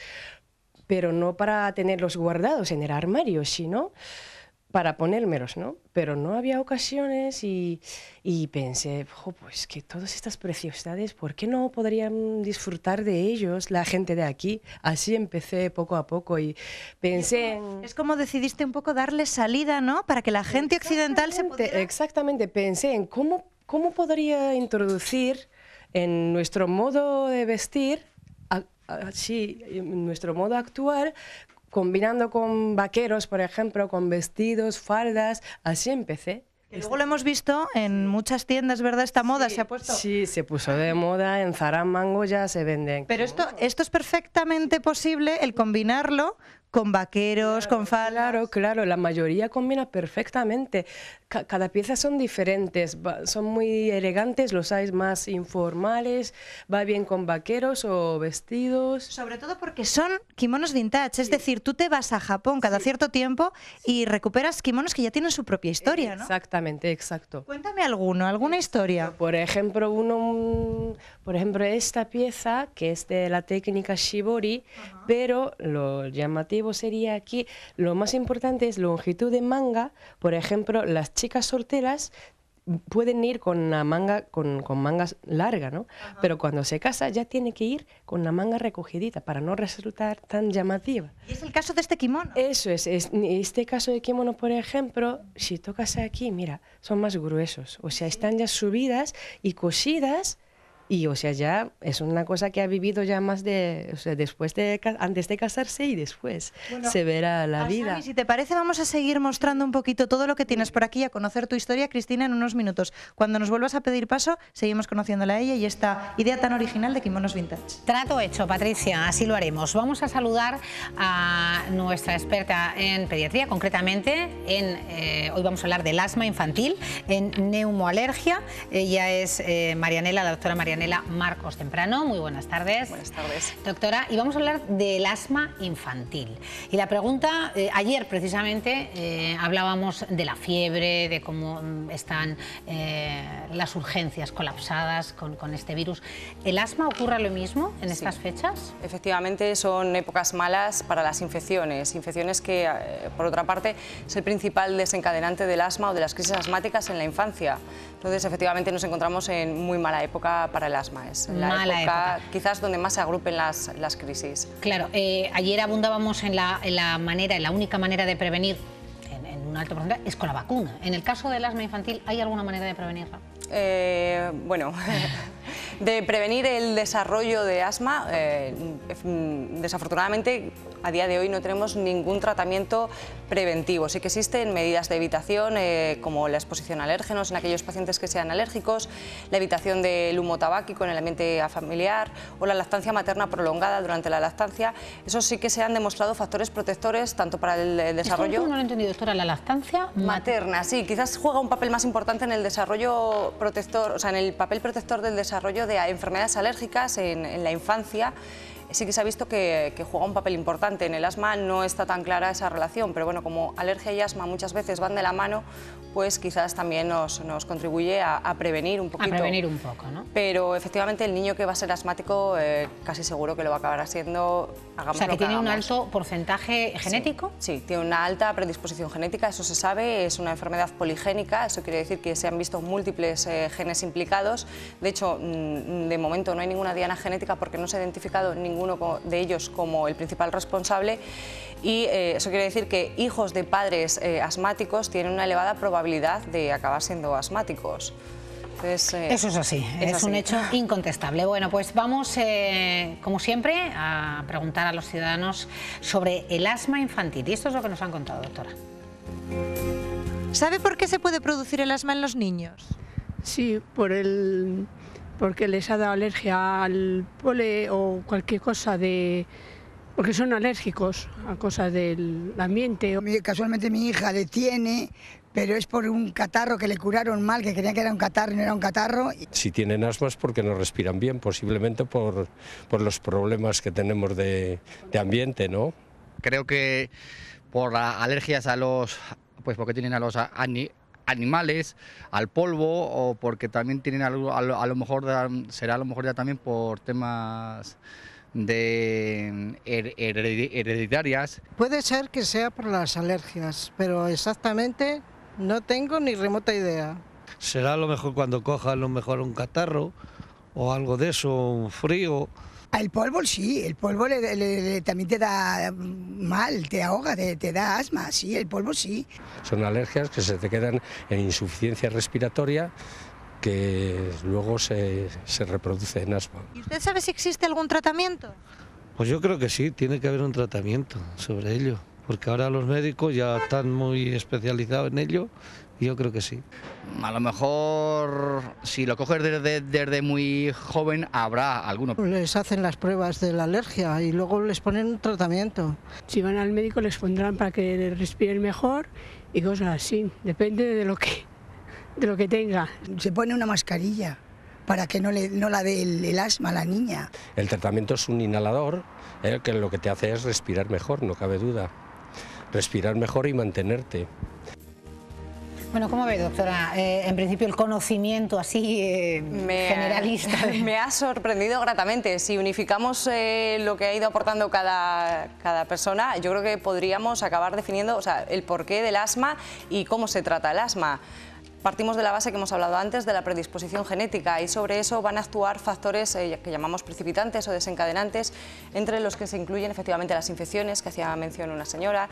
S20: pero no para tenerlos guardados en el armario, sino para ponérmelos, ¿no? Pero no había ocasiones y pensé, pues que todas estas preciosidades, ¿por qué no podrían disfrutar de ellos la gente de aquí? Así empecé poco a poco y pensé en...
S3: Es como decidiste un poco darle salida, ¿no? Para que la gente occidental se pudiera...
S20: Exactamente, pensé en cómo podría introducir en nuestro modo de vestir, así, en nuestro modo de actuar, combinando con vaqueros, por ejemplo, con vestidos, faldas, así empecé.
S3: Y luego lo hemos visto en muchas tiendas, ¿verdad? Esta moda se ha puesto...
S20: Sí, se puso de moda, en Zara, Mango ya se venden.
S3: Pero esto es perfectamente posible, el combinarlo con vaqueros, con faldas.
S20: Claro, la mayoría combina perfectamente. Cada pieza son diferentes, son muy elegantes, los hay más informales, va bien con vaqueros o vestidos.
S3: Sobre todo porque son kimonos vintage, es decir, tú te vas a Japón cada cierto tiempo y recuperas kimonos que ya tienen su propia historia, ¿no?
S20: Exactamente, exacto.
S3: Cuéntame alguna historia.
S20: Por ejemplo, esta pieza que es de la técnica Shibori, pero lo llamativo sería aquí, lo más importante es longitud de manga. Por ejemplo, las chicas solteras pueden ir con una manga con mangas larga, ¿no? Pero cuando se casa ya tiene que ir con la manga recogidita para no resultar tan llamativa.
S3: ¿Y es el caso de este kimono?
S20: Eso es este caso de kimono, por ejemplo, si tocas aquí, mira, son más gruesos, o sea, están ya subidas y cosidas Y, o sea, ya es una cosa que ha vivido ya más de, o sea, antes de casarse y después se verá la vida.
S3: Asami, si te parece, vamos a seguir mostrando un poquito todo lo que tienes por aquí, a conocer tu historia, Cristina, en unos minutos. Cuando nos vuelvas a pedir paso, seguimos conociéndola a ella y esta idea tan original de kimonos vintage.
S1: Trato hecho, Patricia, así lo haremos. Vamos a saludar a nuestra experta en pediatría, concretamente hoy vamos a hablar del asma infantil, en neumoalergia. Ella es Marianela, la doctora Marianela Marcos Temprano. Muy buenas tardes.
S21: Buenas tardes.
S1: Doctora, y vamos a hablar del asma infantil. Y la pregunta, ayer precisamente hablábamos de la fiebre, de cómo están las urgencias colapsadas con este virus. ¿El asma ocurre lo mismo en estas fechas?
S21: Efectivamente, son épocas malas para las infecciones que, por otra parte, es el principal desencadenante del asma o de las crisis asmáticas en la infancia. Entonces, efectivamente, nos encontramos en muy mala época para el asma. Es la época quizás donde más se agrupen las crisis.
S1: Claro, ayer abundábamos en la única manera de prevenir en un alto porcentaje es con la vacuna. En el caso del asma infantil, ¿hay alguna manera de prevenirla?
S21: Bueno, de prevenir el desarrollo de asma, desafortunadamente a día de hoy no tenemos ningún tratamiento preventivo. Sí que existen medidas de evitación como la exposición a alérgenos en aquellos pacientes que sean alérgicos, la evitación del humo tabáquico en el ambiente familiar o la lactancia materna prolongada durante la lactancia. Eso sí que se han demostrado factores protectores tanto para el desarrollo...
S1: No lo he entendido, doctora, la lactancia
S21: materna, sí, quizás juega un papel más importante en el desarrollo protector, o sea, en el papel protector del desarrollo de enfermedades alérgicas en la infancia. Sí que se ha visto que juega un papel importante. En el asma no está tan clara esa relación, pero bueno, como alergia y asma muchas veces van de la mano, pues quizás también nos contribuye a prevenir un poquito.
S1: A prevenir un poco, ¿no?
S21: Pero efectivamente el niño que va a ser asmático casi seguro que lo va a acabar siendo...
S1: O sea, que tiene un alto porcentaje genético.
S21: Sí, tiene una alta predisposición genética, eso se sabe, es una enfermedad poligénica, eso quiere decir que se han visto múltiples genes implicados. De hecho, de momento no hay ninguna diana genética porque no se ha identificado ninguno de ellos como el principal responsable y eso quiere decir que hijos de padres asmáticos tienen una elevada probabilidad de acabar siendo asmáticos. Entonces,
S1: eso es así, es un hecho incontestable. Bueno, pues vamos, como siempre, a preguntar a los ciudadanos sobre el asma infantil. Y esto es lo que nos han contado, doctora.
S3: ¿Sabe por qué se puede producir el asma en los niños?
S22: Sí, porque les ha dado alergia al polen o cualquier cosa porque son alérgicos a cosas del ambiente.
S23: Casualmente mi hija le tiene, pero es por un catarro que le curaron mal, que creían que era un catarro y no era un catarro.
S24: Si tienen asma es porque no respiran bien, posiblemente por los problemas que tenemos de ambiente, ¿no?
S25: Creo que por alergias pues porque tienen a los animales, al polvo, o porque también tienen a lo mejor será a lo mejor ya también por temas de hereditarias.
S26: Puede ser que sea por las alergias, pero exactamente no tengo ni remota idea.
S27: Será a lo mejor cuando coja a lo mejor un catarro o algo de eso, un frío.
S23: El polvo sí, el polvo también te da mal, te ahoga, te da asma, sí, el polvo sí.
S24: Son alergias que se te quedan en insuficiencia respiratoria que luego se reproduce en asma.
S3: ¿Y usted sabe si existe algún tratamiento?
S27: Pues yo creo que sí, tiene que haber un tratamiento sobre ello, porque ahora los médicos ya están muy especializados en ello y yo creo que sí.
S25: A lo mejor si lo coges desde muy joven habrá alguno.
S26: Les hacen las pruebas de la alergia y luego les ponen un tratamiento.
S22: Si van al médico les pondrán para que respiren mejor y cosas así, depende de lo que tenga.
S23: Se pone una mascarilla para que no la dé el asma a la niña.
S24: El tratamiento es un inhalador que lo que te hace es respirar mejor, no cabe duda. Respirar mejor y mantenerte.
S1: Bueno, ¿cómo ve, doctora? En principio el conocimiento así generalista.
S21: Me ha sorprendido gratamente. Si unificamos lo que ha ido aportando cada persona, yo creo que podríamos acabar definiendo, o sea, el porqué del asma y cómo se trata el asma. Partimos de la base que hemos hablado antes de la predisposición genética y sobre eso van a actuar factores que llamamos precipitantes o desencadenantes, entre los que se incluyen efectivamente las infecciones, que hacía mención una señora,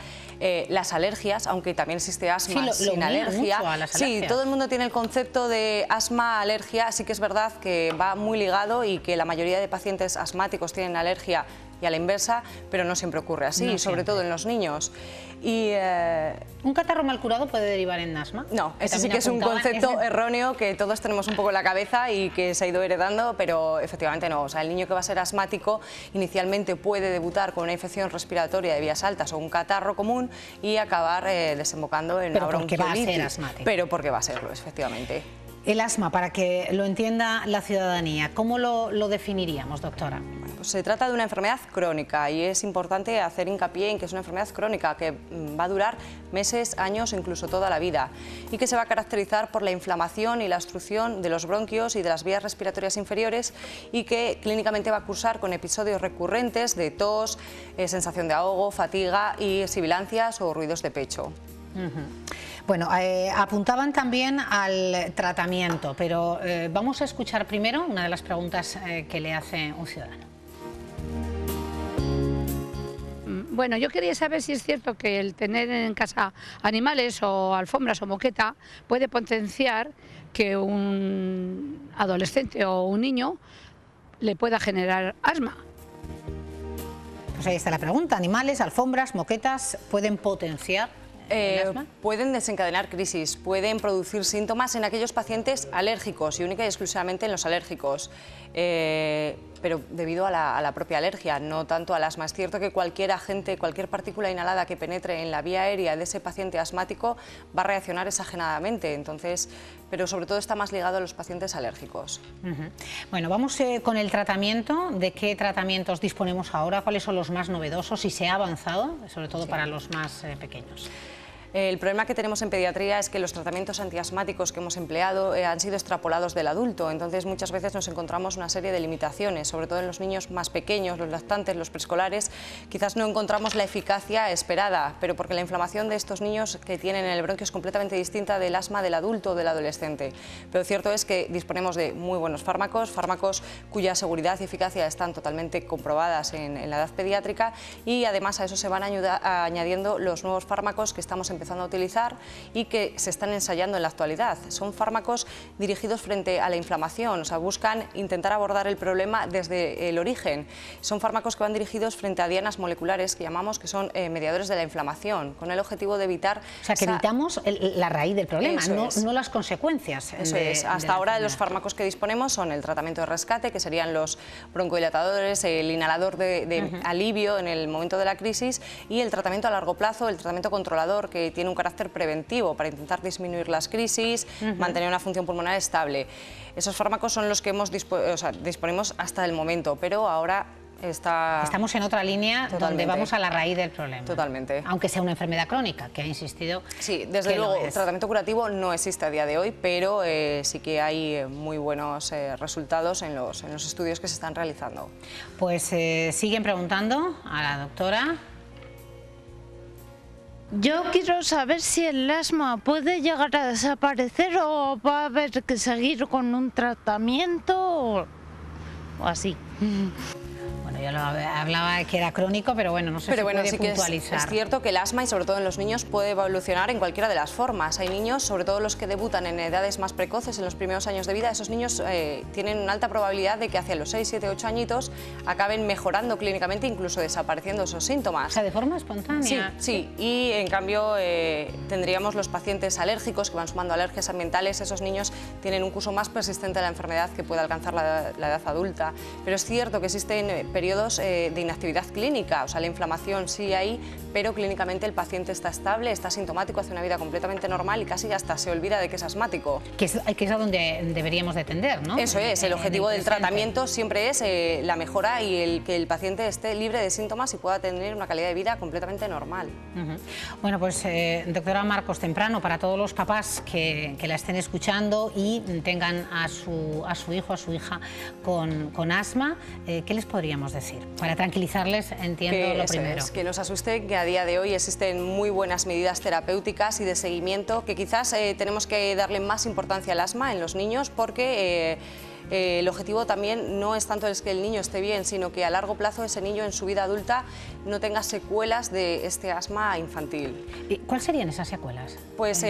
S21: las alergias, aunque también existe asma sin alergia. Sí, todo el mundo tiene el concepto de asma, alergia, sí que es verdad que va muy ligado y que la mayoría de pacientes asmáticos tienen alergia y a la inversa, pero no siempre ocurre así, sobre todo en los niños. Y,
S1: ¿un catarro mal curado puede derivar en asma?
S21: No, ese sí que es un concepto erróneo que todos tenemos un poco en la cabeza y que se ha ido heredando, pero efectivamente no. O sea, el niño que va a ser asmático inicialmente puede debutar con una infección respiratoria de vías altas o un catarro común y acabar desembocando en una bronquiolitis.
S1: Pero porque va a ser asmático.
S21: Pero porque va a serlo, efectivamente.
S1: El asma, para que lo entienda la ciudadanía, ¿cómo lo definiríamos, doctora?
S21: Bueno, pues se trata de una enfermedad crónica y es importante hacer hincapié en que es una enfermedad crónica que va a durar meses, años o incluso toda la vida y que se va a caracterizar por la inflamación y la obstrucción de los bronquios y de las vías respiratorias inferiores y que clínicamente va a cursar con episodios recurrentes de tos, sensación de ahogo, fatiga y sibilancias o ruidos de pecho.
S1: Bueno, apuntaban también al tratamiento, pero vamos a escuchar primero una de las preguntas que le hace un ciudadano.
S5: Bueno, yo quería saber si es cierto que el tener en casa animales o alfombras o moqueta puede potenciar que un adolescente o un niño le pueda generar asma.
S1: Pues ahí está la pregunta. ¿Animales, alfombras, moquetas pueden potenciar el asma?
S21: Pueden desencadenar crisis, pueden producir síntomas en aquellos pacientes alérgicos y única y exclusivamente en los alérgicos, pero debido a la propia alergia, no tanto al asma. Es cierto que cualquier agente, cualquier partícula inhalada que penetre en la vía aérea de ese paciente asmático va a reaccionar exageradamente, entonces, pero sobre todo está más ligado a los pacientes alérgicos.
S1: Bueno, vamos con el tratamiento. ¿De qué tratamientos disponemos ahora? ¿Cuáles son los más novedosos? ¿Y se ha avanzado, sobre todo para los más pequeños?
S21: El problema que tenemos en pediatría es que los tratamientos antiasmáticos que hemos empleado han sido extrapolados del adulto, entonces muchas veces nos encontramos una serie de limitaciones, sobre todo en los niños más pequeños, los lactantes, los preescolares, quizás no encontramos la eficacia esperada, pero porque la inflamación de estos niños que tienen en el bronquio es completamente distinta del asma del adulto o del adolescente. Pero cierto es que disponemos de muy buenos fármacos, fármacos cuya seguridad y eficacia están totalmente comprobadas en la edad pediátrica y además a eso se van añadiendo los nuevos fármacos que estamos empezando a utilizar y que se están ensayando en la actualidad. Son fármacos dirigidos frente a la inflamación, o sea, buscan intentar abordar el problema desde el origen. Son fármacos que van dirigidos frente a dianas moleculares que llamamos que son mediadores de la inflamación, con el objetivo de evitar...
S1: O sea, que evitamos la raíz del problema, no las consecuencias.
S21: Eso es. Hasta ahora los fármacos que disponemos son el tratamiento de rescate, que serían los broncodilatadores, el inhalador de alivio en el momento de la crisis y el tratamiento a largo plazo, el tratamiento controlador, que tiene un carácter preventivo para intentar disminuir las crisis, mantener una función pulmonar estable. Esos fármacos son los que disponemos hasta el momento, pero ahora
S1: estamos en otra línea donde vamos a la raíz del problema.
S21: Totalmente.
S1: Aunque sea una enfermedad crónica, que ha insistido.
S21: Sí, desde luego, el tratamiento curativo no existe a día de hoy, pero sí que hay muy buenos resultados en los estudios que se están realizando.
S1: Pues siguen preguntando a la doctora.
S5: Yo quiero saber si el asma puede llegar a desaparecer o va a haber que seguir con un tratamiento o así.
S1: Bueno, yo hablaba que era crónico, pero bueno, no sé si puede puntualizar.
S21: Es cierto que el asma, y sobre todo en los niños, puede evolucionar en cualquiera de las formas. Hay niños, sobre todo los que debutan en edades más precoces, en los primeros años de vida, esos niños tienen una alta probabilidad de que hacia los 6, 7, 8 añitos acaben mejorando clínicamente, incluso desapareciendo esos síntomas.
S1: O sea, de forma espontánea.
S21: Sí, y en cambio tendríamos los pacientes alérgicos que van sumando alergias ambientales. Esos niños tienen un curso más persistente de la enfermedad que puede alcanzar la edad adulta. Pero es cierto que existen periodos de inactividad clínica, o sea, la inflamación sí hay, pero clínicamente el paciente está estable, está sintomático, hace una vida completamente normal y casi hasta se olvida de que es asmático.
S1: Que es a donde deberíamos de tender, ¿no?
S21: Eso es, el objetivo del tratamiento siempre es la mejora y que el paciente esté libre de síntomas y pueda tener una calidad de vida completamente normal.
S1: Bueno, pues doctora Marcos Temprano, para todos los papás que la estén escuchando y tengan a su hijo, a su hija con asma, ¿qué les podríamos decir? decir, para tranquilizarles, entiendo lo primero.
S21: Que no se asusten, que a día de hoy existen muy buenas medidas terapéuticas y de seguimiento, que quizás tenemos que darle más importancia al asma en los niños, porque el objetivo también no es tanto el que el niño esté bien, sino que a largo plazo ese niño en su vida adulta no tenga secuelas de este asma infantil.
S1: ¿Y cuáles serían esas secuelas?
S21: Pues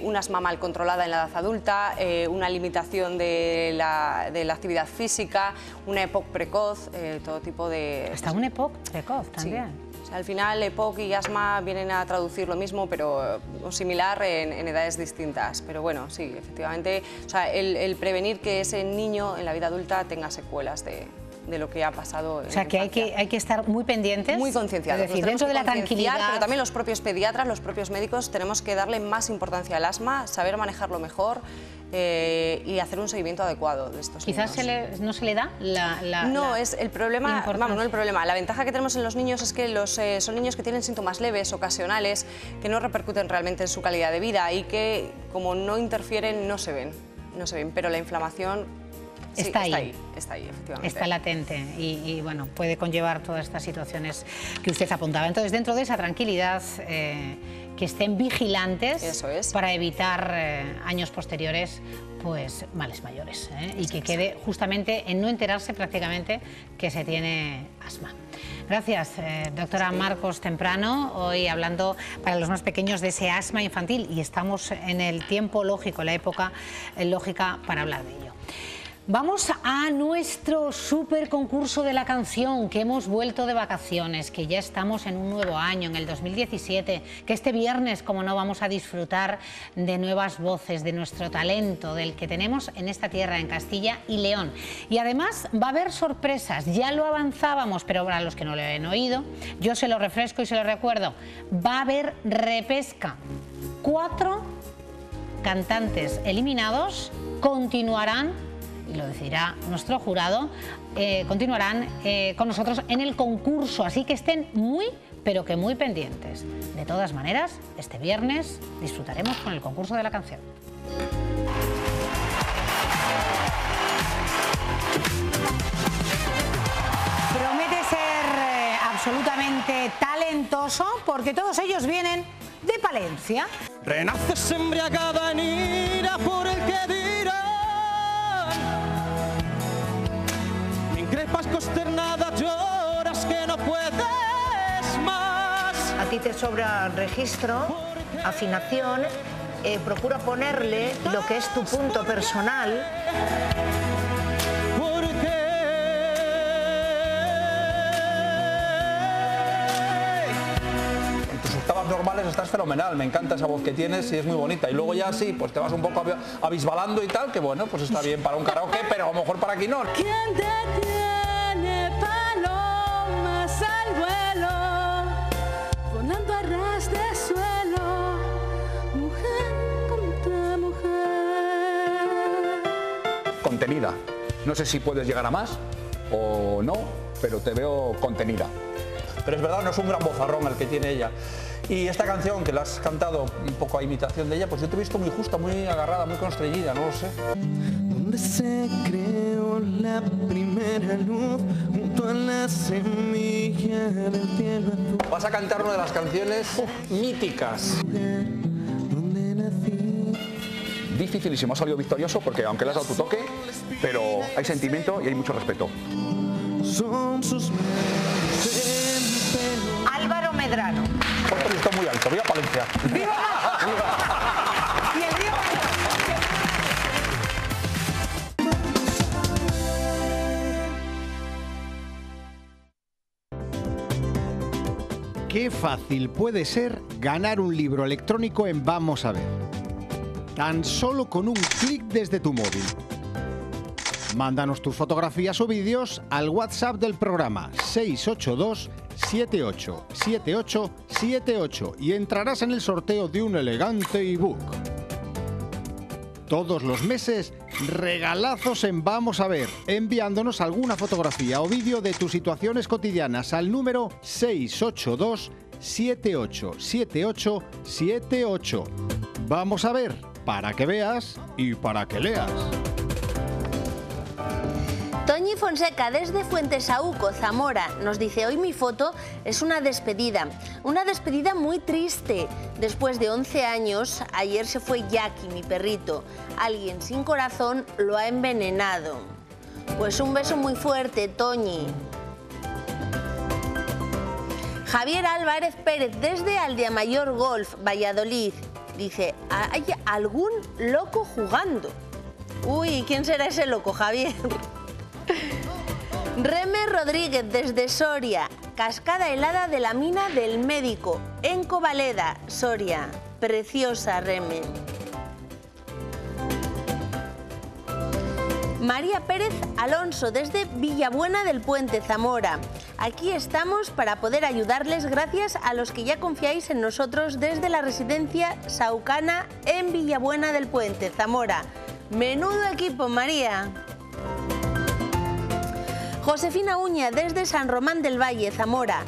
S21: un asma mal controlada en la edad adulta, una limitación de la actividad física, una EPOC precoz, todo tipo de...
S1: Hasta una EPOC precoz también.
S21: Sí. O sea, al final EPOC y asma vienen a traducir lo mismo, pero similar en edades distintas. Pero bueno, sí, efectivamente, o sea, el prevenir que ese niño en la vida adulta tenga secuelas de lo que ha pasado.
S1: O sea, que hay que estar muy pendientes.
S21: Muy concienciados.
S1: Es decir, dentro de la tranquilidad.
S21: Pero también los propios pediatras, los propios médicos, tenemos que darle más importancia al asma, saber manejarlo mejor y hacer un seguimiento adecuado de estos niños.
S1: Quizás no se le da
S21: No, es el problema, vamos, no el problema. La ventaja que tenemos en los niños es que son niños que tienen síntomas leves, ocasionales, que no repercuten realmente en su calidad de vida y que, como no interfieren, no se ven, pero la inflamación... Sí,
S1: está ahí,
S21: efectivamente.
S1: Está latente y bueno, puede conllevar todas estas situaciones que usted apuntaba. Entonces, dentro de esa tranquilidad, que estén vigilantes.
S21: Eso es.
S1: Para evitar años posteriores pues males mayores, y que quede justamente en no enterarse prácticamente que se tiene asma. Gracias, doctora Marcos Temprano, hoy hablando para los más pequeños de ese asma infantil, y estamos en el tiempo lógico, la época lógica para hablar de ello. Vamos a nuestro super concurso de la canción, que hemos vuelto de vacaciones, que ya estamos en un nuevo año, en el 2017, que este viernes, como no, vamos a disfrutar de nuevas voces, de nuestro talento, del que tenemos en esta tierra, en Castilla y León. Y además va a haber sorpresas, ya lo avanzábamos, pero para los que no lo han oído, yo se lo refresco y se lo recuerdo, va a haber repesca. 4 cantantes eliminados continuarán, y lo decidirá nuestro jurado, continuarán con nosotros en el concurso, así que estén muy, pero que muy pendientes. De todas maneras, este viernes disfrutaremos con el concurso de la canción. Promete ser absolutamente talentoso, porque todos ellos vienen de Palencia.
S7: Renaces embriagada en ira por el que dirán. Me increpas consternada, lloras que no puedes más.
S12: A ti te sobra registro, afinación, procura ponerle lo que es tu punto personal.
S13: Octavas normales estás fenomenal, me encanta esa voz que tienes y es muy bonita, y luego ya sí, pues te vas un poco abisbalando y tal, que bueno, pues está bien para un karaoke, pero a lo mejor para aquí no.
S7: ¿Quién detiene palomas al vuelo, volando a ras de suelo, mujer contra mujer?
S13: Contenida, no sé si puedes llegar a más o no, pero te veo contenida. Pero es verdad, no es un gran vozarrón el que tiene ella. Y esta canción, que la has cantado un poco a imitación de ella, pues yo te he visto muy justa, muy agarrada, muy constreñida, no lo sé.
S7: Donde se creó la primera luz, junto a la semilla del cielo azul.
S13: Vas a cantar una de las canciones míticas. Dificilísimo, ha salido victorioso porque aunque le has dado tu toque, pero hay sentimiento y hay mucho respeto.
S7: Son sus
S12: Álvaro Medrano.
S13: Está muy alto, viva Palencia.
S12: ¡Viva!
S1: Y el viva.
S14: Qué fácil puede ser ganar un libro electrónico en Vamos a ver. Tan solo con un clic desde tu móvil. Mándanos tus fotografías o vídeos al WhatsApp del programa 682 787878 y entrarás en el sorteo de un elegante ebook. Todos los meses, regalazos en Vamos a ver, enviándonos alguna fotografía o vídeo de tus situaciones cotidianas al número 682 787878. Vamos a ver, para que veas y para que leas.
S4: Toñi Fonseca desde Fuentesauco, Zamora, nos dice: hoy mi foto es una despedida muy triste. Después de 11 años, ayer se fue Jackie, mi perrito. Alguien sin corazón lo ha envenenado. Pues un beso muy fuerte, Toñi. Javier Álvarez Pérez desde Aldeamayor Golf, Valladolid, dice: ¿hay algún loco jugando? Uy, ¿quién será ese loco, Javier? Reme Rodríguez desde Soria, cascada helada de la mina del Médico, en Covaleda, Soria. Preciosa, Reme. María Pérez Alonso desde Villabuena del Puente, Zamora. Aquí estamos para poder ayudarles gracias a los que ya confiáis en nosotros desde la residencia Saucana en Villabuena del Puente, Zamora. Menudo equipo, María. Josefina Uña desde San Román del Valle, Zamora.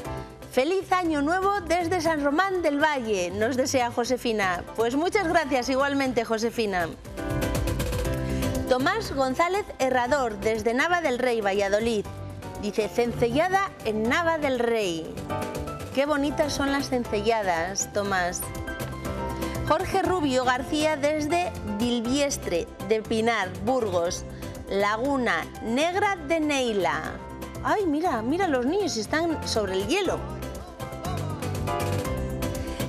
S4: Feliz año nuevo desde San Román del Valle, nos desea Josefina. Pues muchas gracias igualmente, Josefina. Tomás González Herrador desde Nava del Rey, Valladolid. Dice: cencellada en Nava del Rey. Qué bonitas son las cencelladas, Tomás. Jorge Rubio García desde Bilbiestre de Pinar, Burgos. Laguna Negra de Neila. Ay, mira, mira, los niños están sobre el hielo.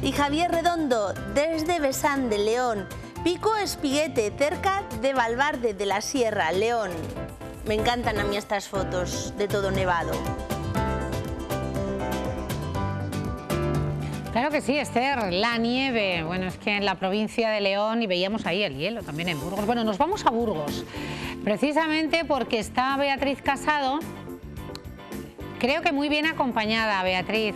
S4: Y Javier Redondo desde Besán de León. Pico Espiguete, cerca de Valvarde de la Sierra, León. Me encantan a mí estas fotos de todo nevado.
S1: Claro que sí, Esther, la nieve. Bueno, es que en la provincia de León, y veíamos ahí el hielo también en Burgos. Bueno, nos vamos a Burgos, precisamente porque está Beatriz Casado, creo que muy bien acompañada, Beatriz.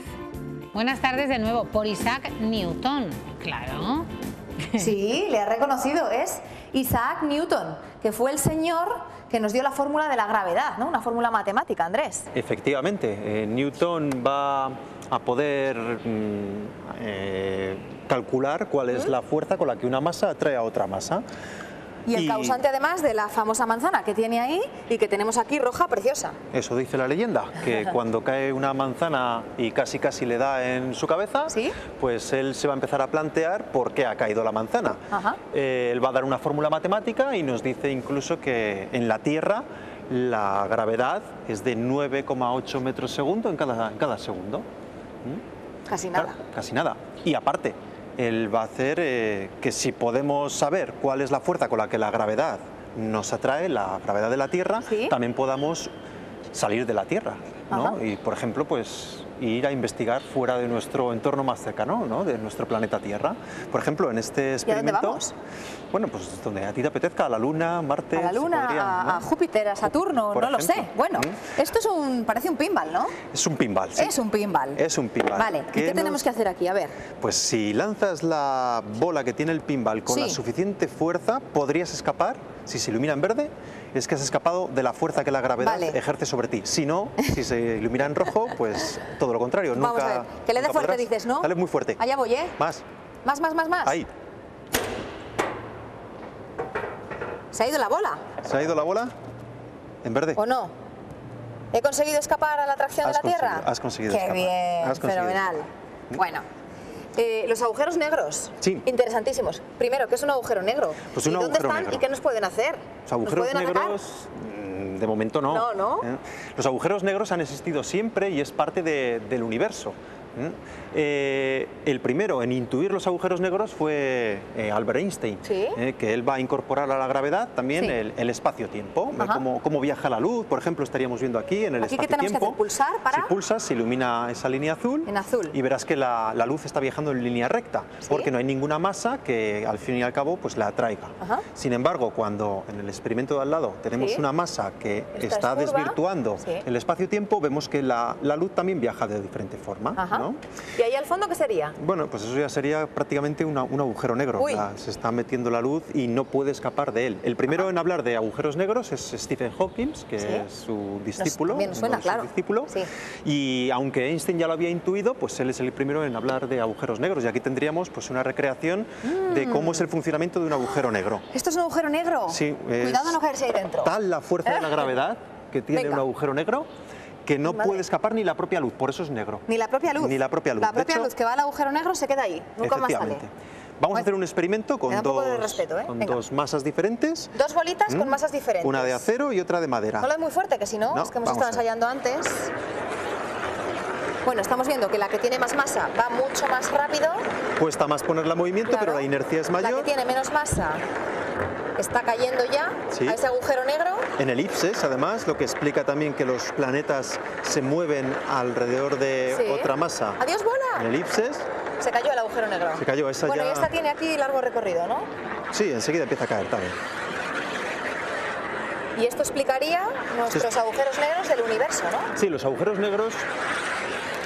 S1: Buenas tardes de nuevo, por Isaac Newton, claro.
S2: Sí, le he reconocido, es Isaac Newton, que fue el señor que nos dio la fórmula de la gravedad, ¿no? Una fórmula matemática, Andrés.
S19: Efectivamente, Newton va a poder calcular cuál es la fuerza con la que una masa atrae a otra masa.
S2: Y el causante además de la famosa manzana que tiene ahí y que tenemos aquí roja preciosa.
S19: Eso dice la leyenda, que cuando cae una manzana y casi le da en su cabeza, ¿sí?, pues él se va a empezar a plantear por qué ha caído la manzana. Él va a dar una fórmula matemática y nos dice incluso que en la Tierra la gravedad es de 9,8 metros segundo en cada segundo.
S2: Casi nada.
S19: Claro, casi nada. Y aparte, él va a hacer que si podemos saber cuál es la fuerza con la que la gravedad nos atrae, la gravedad de la Tierra, ¿sí?, también podamos salir de la Tierra, ¿no? Y, por ejemplo, pues ir a investigar fuera de nuestro entorno más cercano, ¿no?, de nuestro planeta Tierra. Por ejemplo, en este experimento...
S2: ¿Y a dónde vamos?
S19: Bueno, pues donde a ti te apetezca, a la Luna, Marte...
S2: A la Luna, a Júpiter, a Saturno, no lo sé. Bueno, esto es parece un pinball, ¿no?
S19: Es un pinball, sí.
S2: Es un pinball.
S19: Es un pinball.
S2: Vale, ¿y qué tenemos que hacer aquí? A ver.
S19: Pues si lanzas la bola que tiene el pinball con la suficiente fuerza, podrías escapar. Si se ilumina en verde, es que has escapado de la fuerza que la gravedad ejerce sobre ti. Si no, si se ilumina en rojo, pues todo lo contrario.
S2: Vamos a ver, que le dé fuerte, dices, ¿no?
S19: Dale muy fuerte.
S2: Allá voy, ¿eh?
S19: Más.
S2: Más.
S19: Ahí.
S2: ¿Se ha ido la bola?
S19: ¿Se ha ido la bola? ¿En verde?
S2: ¿O no? ¿He conseguido escapar a la atracción de la Tierra?
S19: Has conseguido
S2: Qué
S19: escapar.
S2: bien, fenomenal. Bueno. Los agujeros negros,
S19: sí,
S2: interesantísimos. Primero, ¿qué es un agujero negro?
S19: Pues
S2: ¿Y dónde están negro? ¿Y qué nos pueden hacer?
S19: Los agujeros negros, de momento no. Los agujeros negros han existido siempre y es parte del universo. El primero en intuir los agujeros negros fue Albert Einstein, que él va a incorporar a la gravedad también el espacio-tiempo, cómo viaja la luz, por ejemplo, estaríamos viendo aquí en el espacio-tiempo.
S2: ¿Qué tenemos que hacer? ¿Pulsar para?
S19: Si pulsas, se ilumina esa línea azul, y verás que la luz está viajando en línea recta, porque no hay ninguna masa que al fin y al cabo pues la atraiga. Sin embargo, cuando en el experimento de al lado tenemos una masa que está desvirtuando el espacio-tiempo, vemos que la luz también viaja de diferente forma. ¿No?
S2: ¿Y ahí al fondo qué sería?
S19: Bueno, pues eso ya sería prácticamente un agujero negro. Se está metiendo la luz y no puede escapar de él. El primero en hablar de agujeros negros es Stephen Hawking, que es su discípulo.
S2: También suena, claro.
S19: Y aunque Einstein ya lo había intuido, pues él es el primero en hablar de agujeros negros. Y aquí tendríamos pues una recreación de cómo es el funcionamiento de un agujero negro.
S2: ¿Esto es un agujero negro?
S19: Sí.
S2: Cuidado no caerse ahí dentro.
S19: Tal la fuerza de la gravedad que tiene un agujero negro que no puede escapar ni la propia luz, por eso es negro.
S2: Ni la propia luz.
S19: Ni la propia luz.
S2: La propia luz que va al agujero negro se queda ahí, nunca más sale.
S19: Vamos a hacer un experimento con, dos masas diferentes.
S2: Dos bolitas con masas diferentes.
S19: Una de acero y otra de madera.
S2: No lo es muy fuerte, que si no, es que hemos estado ensayando antes. Bueno, estamos viendo que la que tiene más masa va mucho más rápido.
S19: Cuesta más ponerla en movimiento, pero la inercia es mayor.
S2: La que tiene menos masa está cayendo ya a ese agujero negro.
S19: En elipses, además, lo que explica también que los planetas se mueven alrededor de otra masa.
S2: ¡Adiós, bola!
S19: En elipses.
S2: Se cayó el agujero negro.
S19: Se cayó, esa
S2: bueno,
S19: ya...
S2: y esta tiene aquí largo recorrido, ¿no?
S19: Sí, enseguida empieza a caer también.
S2: Y esto explicaría nuestros agujeros negros del universo, ¿no?
S19: Sí, los agujeros negros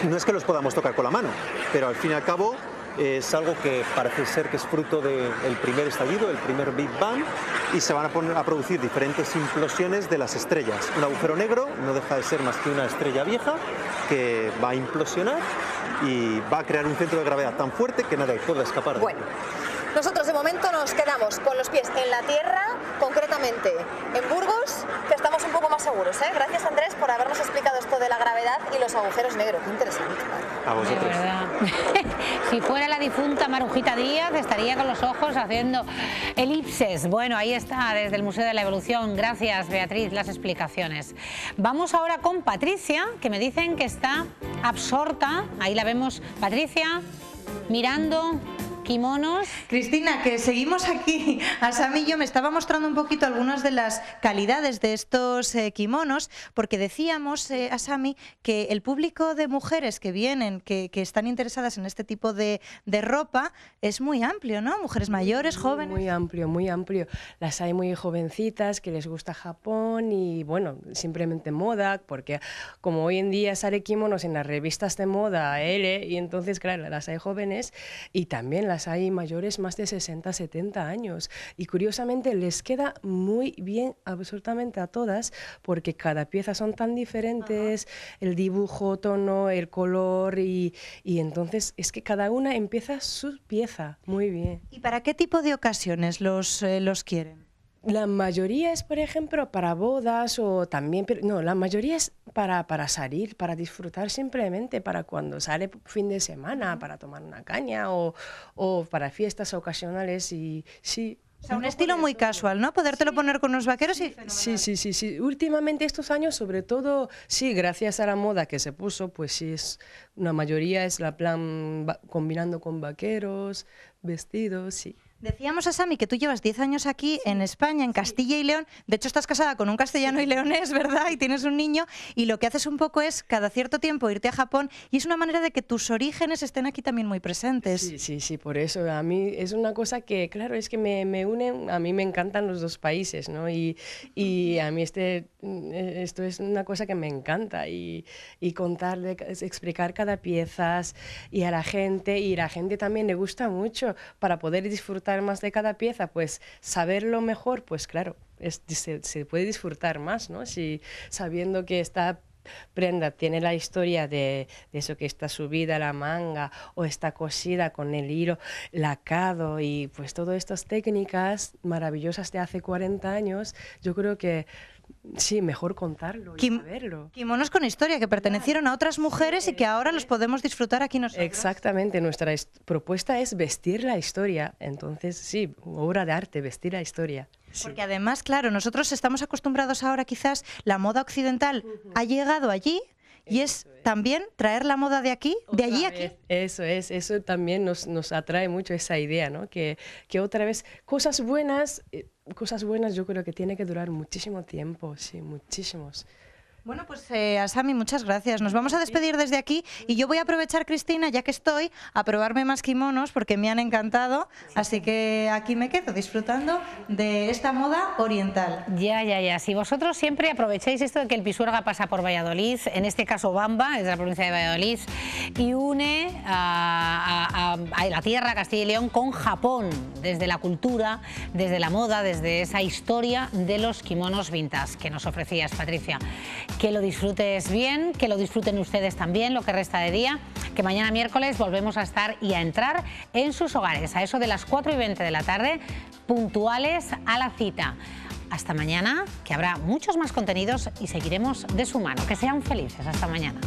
S19: no es que los podamos tocar con la mano, pero al fin y al cabo es algo que parece ser que es fruto del primer estallido, el primer Big Bang, y se van a producir diferentes implosiones de las estrellas. Un agujero negro no deja de ser más que una estrella vieja que va a implosionar y va a crear un centro de gravedad tan fuerte que nadie puede escapar.
S2: Bueno, nosotros de momento nos quedamos con los pies en la tierra, concretamente en Burgos, que estamos un poco más seguros, ¿eh? Gracias, Andrés, por habernos explicado esto de la gravedad y los agujeros negros. Qué interesante.
S19: A vosotros.
S1: Si fuera la difunta Marujita Díaz, estaría con los ojos haciendo elipses. Bueno, ahí está, desde el Museo de la Evolución. Gracias, Beatriz, las explicaciones. Vamos ahora con Patricia, que me dicen que está absorta. Ahí la vemos, Patricia, mirando kimonos.
S3: Cristina, que seguimos aquí. Asami y yo me estaba mostrando un poquito algunas de las calidades de estos kimonos, porque decíamos, Asami, que el público de mujeres que vienen, que están interesadas en este tipo de ropa, es muy amplio, ¿no? Mujeres mayores, jóvenes.
S20: Muy amplio, muy amplio. Las hay muy jovencitas que les gusta Japón y, bueno, simplemente moda, porque como hoy en día sale kimonos en las revistas de moda, L, y entonces, claro, las hay jóvenes y también las hay mayores más de 60, 70 años. Y curiosamente les queda muy bien absolutamente a todas, porque cada pieza son tan diferentes, el dibujo, tono, el color, y entonces es que cada una empieza su pieza muy bien.
S3: ¿Y para qué tipo de ocasiones los quieren?
S20: La mayoría es, por ejemplo, para bodas o también... No, la mayoría es para salir, para disfrutar simplemente, para cuando sale fin de semana, para tomar una caña o para fiestas ocasionales y sí...
S3: O sea, un estilo muy casual, ¿no? Podértelo poner con unos vaqueros y...
S20: Sí. Últimamente estos años, sobre todo, sí, gracias a la moda que se puso, pues sí, una mayoría es la plan combinando con vaqueros, vestidos, sí.
S3: Decíamos, Asami, que tú llevas 10 años aquí en España, en Castilla y León. De hecho, estás casada con un castellano y leonés, ¿verdad? Y tienes un niño. Y lo que haces un poco es, cada cierto tiempo, irte a Japón. Y es una manera de que tus orígenes estén aquí también muy presentes.
S20: Sí, por eso. A mí es una cosa que, claro, es que me unen. A mí me encantan los dos países, ¿no? Y a mí esto es una cosa que me encanta. Y contarle, explicar cada pieza y a la gente. Y a la gente también le gusta mucho para poder disfrutar más de cada pieza, pues saberlo mejor, pues claro, se puede disfrutar más, ¿no? Si sabiendo que esta prenda tiene la historia de eso, que está subida la manga o está cosida con el hilo lacado y pues todas estas técnicas maravillosas de hace 40 años, yo creo que sí, mejor contarlo y saberlo.
S3: Kimonos con historia que pertenecieron a otras mujeres y que ahora los podemos disfrutar aquí nosotros.
S20: Exactamente, nuestra propuesta es vestir la historia. Entonces, sí, obra de arte, vestir la historia. Sí.
S3: Porque además, claro, nosotros estamos acostumbrados ahora, quizás la moda occidental ha llegado allí. Y es también traer la moda de aquí, de allí a aquí.
S20: Eso también nos atrae mucho esa idea, ¿no? Que otra vez cosas buenas yo creo que tiene que durar muchísimo tiempo, sí, muchísimos.
S3: Bueno, pues Asami, muchas gracias. Nos vamos a despedir desde aquí y yo voy a aprovechar, Cristina, ya que estoy, a probarme más kimonos porque me han encantado. Así que aquí me quedo disfrutando de esta moda oriental.
S1: Ya. Si vosotros siempre aprovecháis esto de que el Pisuerga pasa por Valladolid, en este caso Bamba, es de la provincia de Valladolid, y une a la tierra, Castilla y León, con Japón, desde la cultura, desde la moda, desde esa historia de los kimonos vintage que nos ofrecías, Patricia. Que lo disfrutes bien, que lo disfruten ustedes también, lo que resta de día, que mañana miércoles volvemos a estar y a entrar en sus hogares, a eso de las 4:20 de la tarde, puntuales a la cita. Hasta mañana, que habrá muchos más contenidos y seguiremos de su mano. Que sean felices. Hasta mañana.